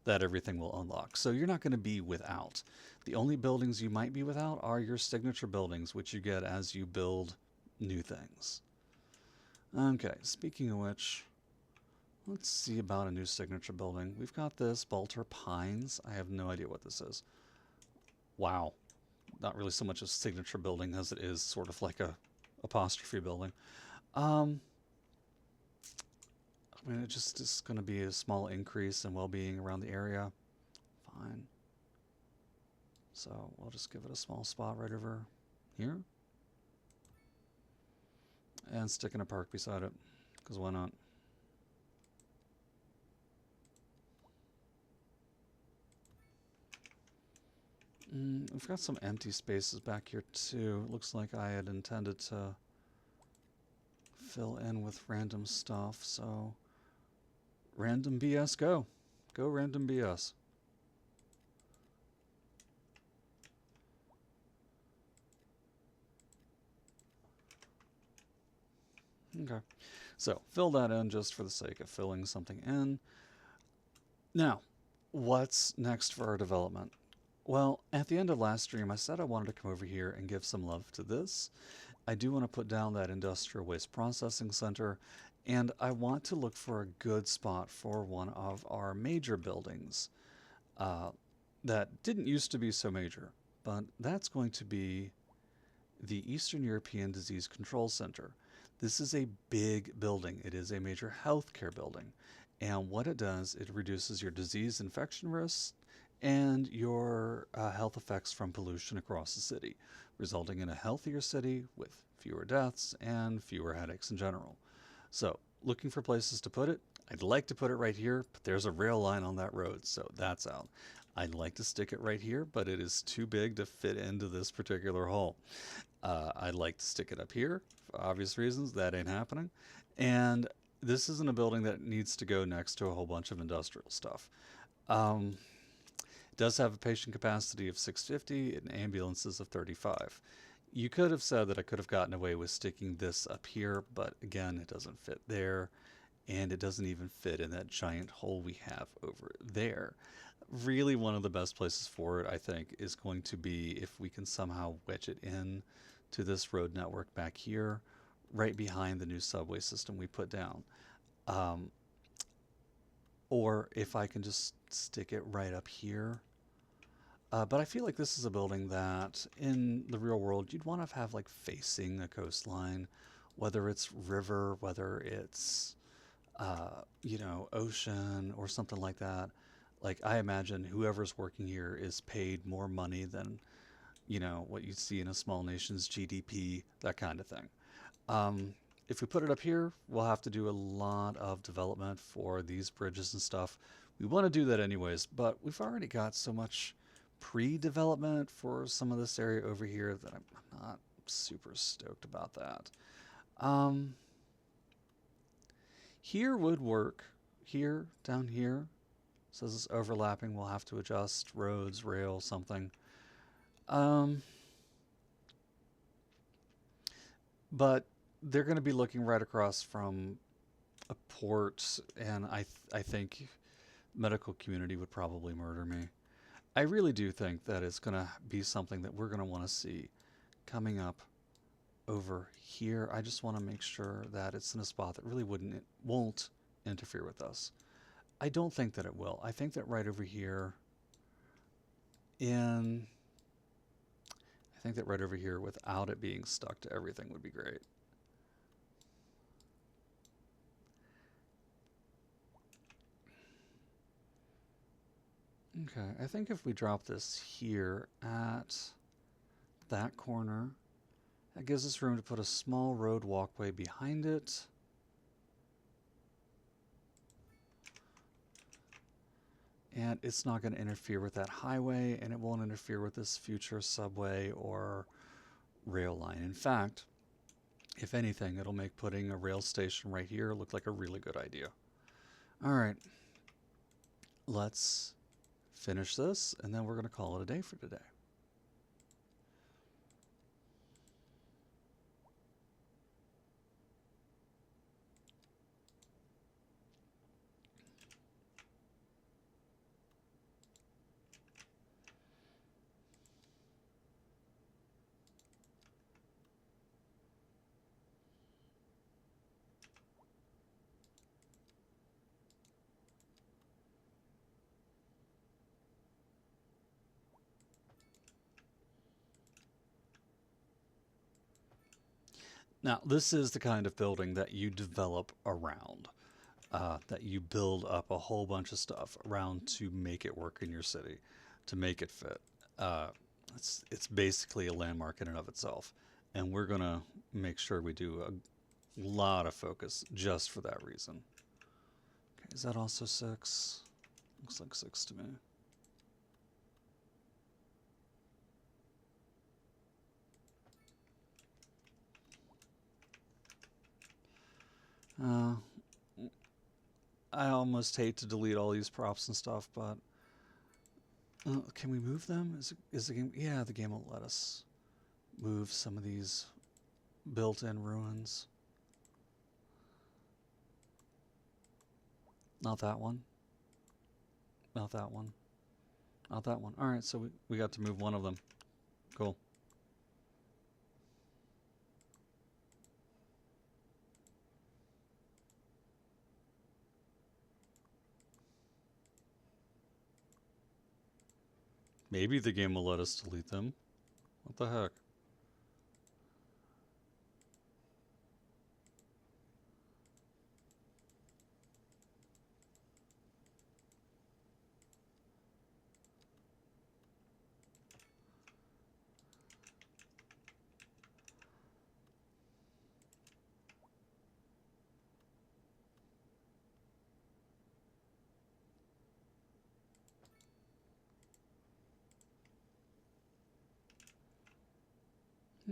that everything will unlock. So you're not going to be without. The only buildings you might be without are your signature buildings, which you get as you build new things. Okay, speaking of which, let's see about a new signature building. We've got this Balter Pines. I have no idea what this is. Wow. Not really so much a signature building as it is sort of like a apostrophe building. I mean, it just is going to be a small increase in well-being around the area. Fine. So we'll just give it a small spot right over here. And stick in a park beside it, because why not? We've got some empty spaces back here too. Looks like I had intended to fill in with random stuff, so random BS, go. Go random BS. Okay, so fill that in just for the sake of filling something in. Now, what's next for our development? Well, at the end of last stream, I said I wanted to come over here and give some love to this. I do want to put down that industrial waste processing center, and I want to look for a good spot for one of our major buildings that didn't used to be so major, but that's going to be the Eastern European Disease Control Center. This is a big building. It is a major healthcare building. And what it does, it reduces your disease infection risks and your health effects from pollution across the city, resulting in a healthier city with fewer deaths and fewer headaches in general. So, looking for places to put it, I'd like to put it right here, but there's a rail line on that road, so that's out. I'd like to stick it right here, but it is too big to fit into this particular hole. I'd like to stick it up here for obvious reasons. That ain't happening. And this isn't a building that needs to go next to a whole bunch of industrial stuff. It does have a patient capacity of 650 and ambulances of 35. You could have said that I could have gotten away with sticking this up here, but again, it doesn't fit there, and it doesn't even fit in that giant hole we have over there. Really, one of the best places for it, I think, is going to be if we can somehow wedge it in to this road network back here, right behind the new subway system we put down. Um, or if I can just stick it right up here. But I feel like this is a building that in the real world you'd want to have like facing a coastline, whether it's river, whether it's ocean or something like that. Like I imagine whoever's working here is paid more money than you know, what you'd see in a small nation's GDP, that kind of thing. Um, if we put it up here, we'll have to do a lot of development for these bridges and stuff. We want to do that anyways, but we've already got so much pre-development for some of this area over here that I'm not super stoked about that. Um, Here would work. Here, down here, says it's overlapping. We'll have to adjust roads, rail, something. Um, but they're going to be looking right across from a port, and I think medical community would probably murder me. I really do think that it's going to be something that we're going to want to see coming up over here. I just want to make sure that it's in a spot that really won't interfere with us. I don't think that it will. I think that right over here in I think that right over here without it being stuck to everything would be great. Okay, I think if we drop this here at that corner, that gives us room to put a small road walkway behind it. And it's not going to interfere with that highway, and it won't interfere with this future subway or rail line. In fact, if anything, it'll make putting a rail station right here look like a really good idea. All right, let's finish this, and then we're going to call it a day for today. Now, this is the kind of building that you develop around, that you build up a whole bunch of stuff around to make it work in your city, to make it fit. Uh, it's basically a landmark in and of itself, and we're gonna make sure we do a lot of focus just for that reason. Okay, is that also 6? Looks like 6 to me. Uh, I almost hate to delete all these props and stuff, but can we move them? Is the game? Yeah, the game will let us move some of these built-in ruins. Not that one. Not that one. Not that one. All right, so we got to move one of them. Cool. Maybe the game will let us delete them. What the heck?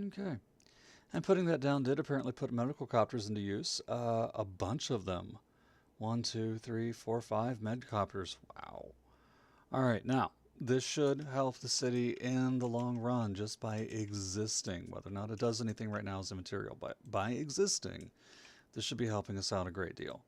Okay. And putting that down did apparently put medical copters into use. A bunch of them. 1, 2, 3, 4, 5 medcopters. Wow. All right, now this should help the city in the long run just by existing. Whether or not it does anything right now is immaterial, but by existing, this should be helping us out a great deal.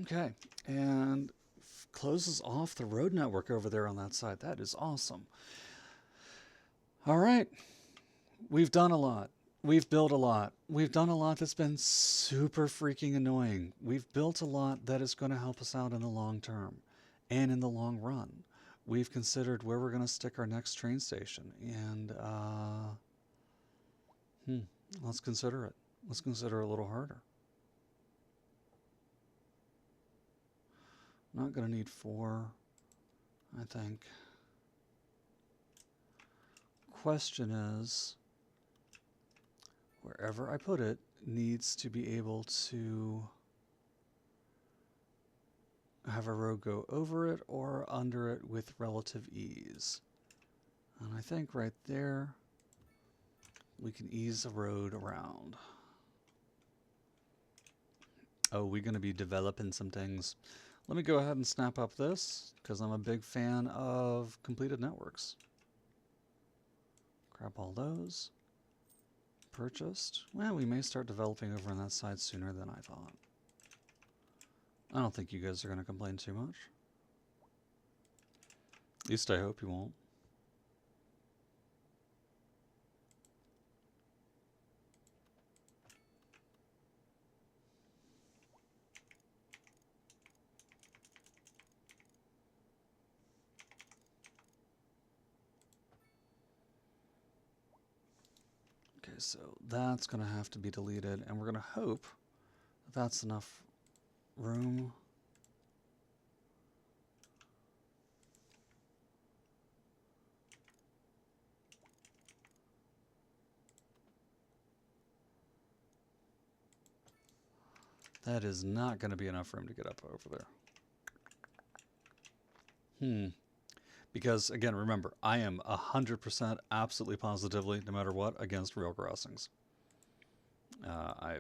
Okay, and closes off the road network over there on that side. That is awesome. All right, we've done a lot. We've built a lot. We've done a lot that's been super freaking annoying. We've built a lot that is going to help us out in the long term and in the long run. We've considered where we're going to stick our next train station. And Hmm. Let's consider it. Let's consider it a little harder. Not going to need 4, I think. Question is, wherever I put it needs to be able to have a road go over it or under it with relative ease. And I think right there we can ease the road around. Oh, we're going to be developing some things. Let me go ahead and snap up this because I'm a big fan of completed networks. Grab all those. Purchased. Well, we may start developing over on that side sooner than I thought. I don't think you guys are going to complain too much. At least I hope you won't. Okay, so that's going to have to be deleted, and we're going to hope that that's enough room. That is not going to be enough room to get up over there. Because, again, remember, I am 100% absolutely positively, no matter what, against rail crossings. I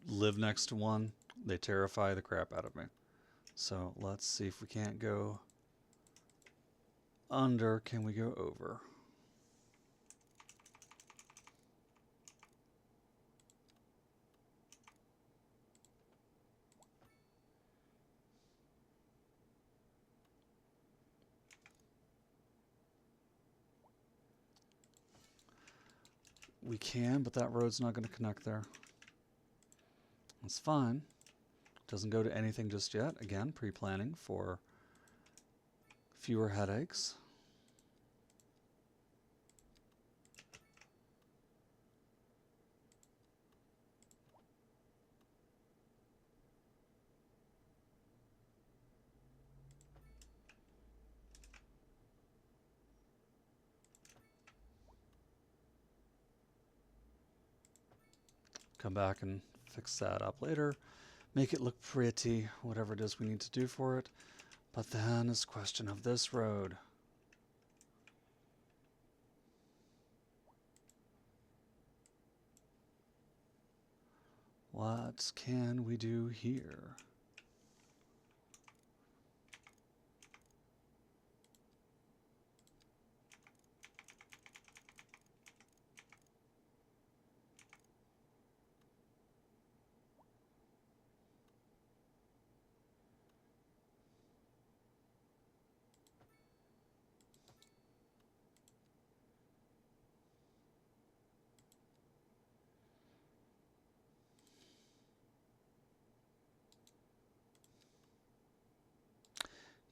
live next to one. They terrify the crap out of me. So let's see if we can't go under. Can we go over? We can, but that road's not going to connect there. That's fine. Doesn't go to anything just yet. Again, pre-planning for fewer headaches. Come back and fix that up later. Make it look pretty, whatever it is we need to do for it. But then is the question of this road. What can we do here?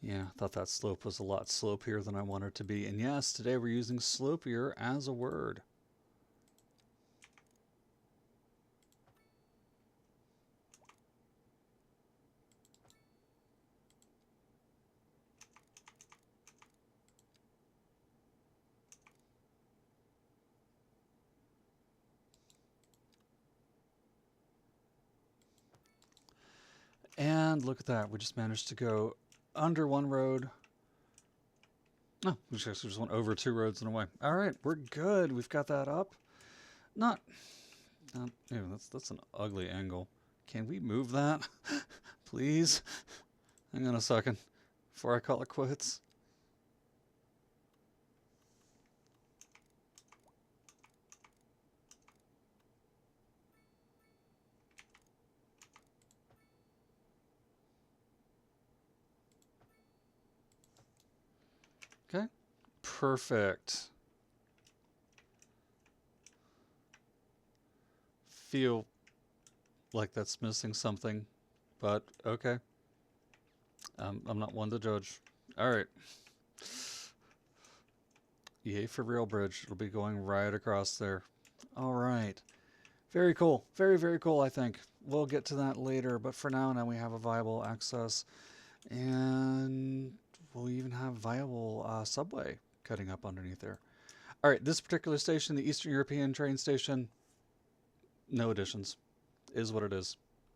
Yeah, I thought that slope was a lot slopier than I wanted it to be. And yes, today we're using slopier as a word. And look at that. We just managed to go under one road. No, we just went over 2 roads in a way. All right, we're good. We've got that up. Not ew, that's an ugly angle. Can we move that? Please? Hang on a second before I call it quits. Okay, perfect. Feel like that's missing something, but okay. I'm not one to judge. All right. Yay for rail bridge. It'll be going right across there. All right. Very cool. Very, very cool, I think. We'll get to that later, but for now we have a viable access, and we'll even have viable subway cutting up underneath there. All right, this particular station, the Eastern European train station, no additions. Is what it is.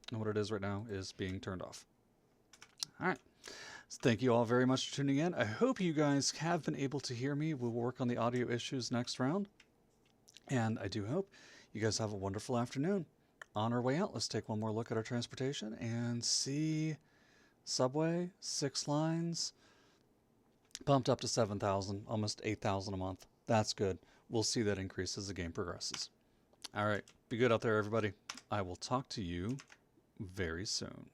And what it is right now is being turned off. All right. So thank you all very much for tuning in. I hope you guys have been able to hear me. We'll work on the audio issues next round. And I do hope you guys have a wonderful afternoon. On our way out, let's take one more look at our transportation and see subway, 6 lines, bumped up to 7,000, almost 8,000 a month. That's good. We'll see that increase as the game progresses. All right. Be good out there, everybody. I will talk to you very soon.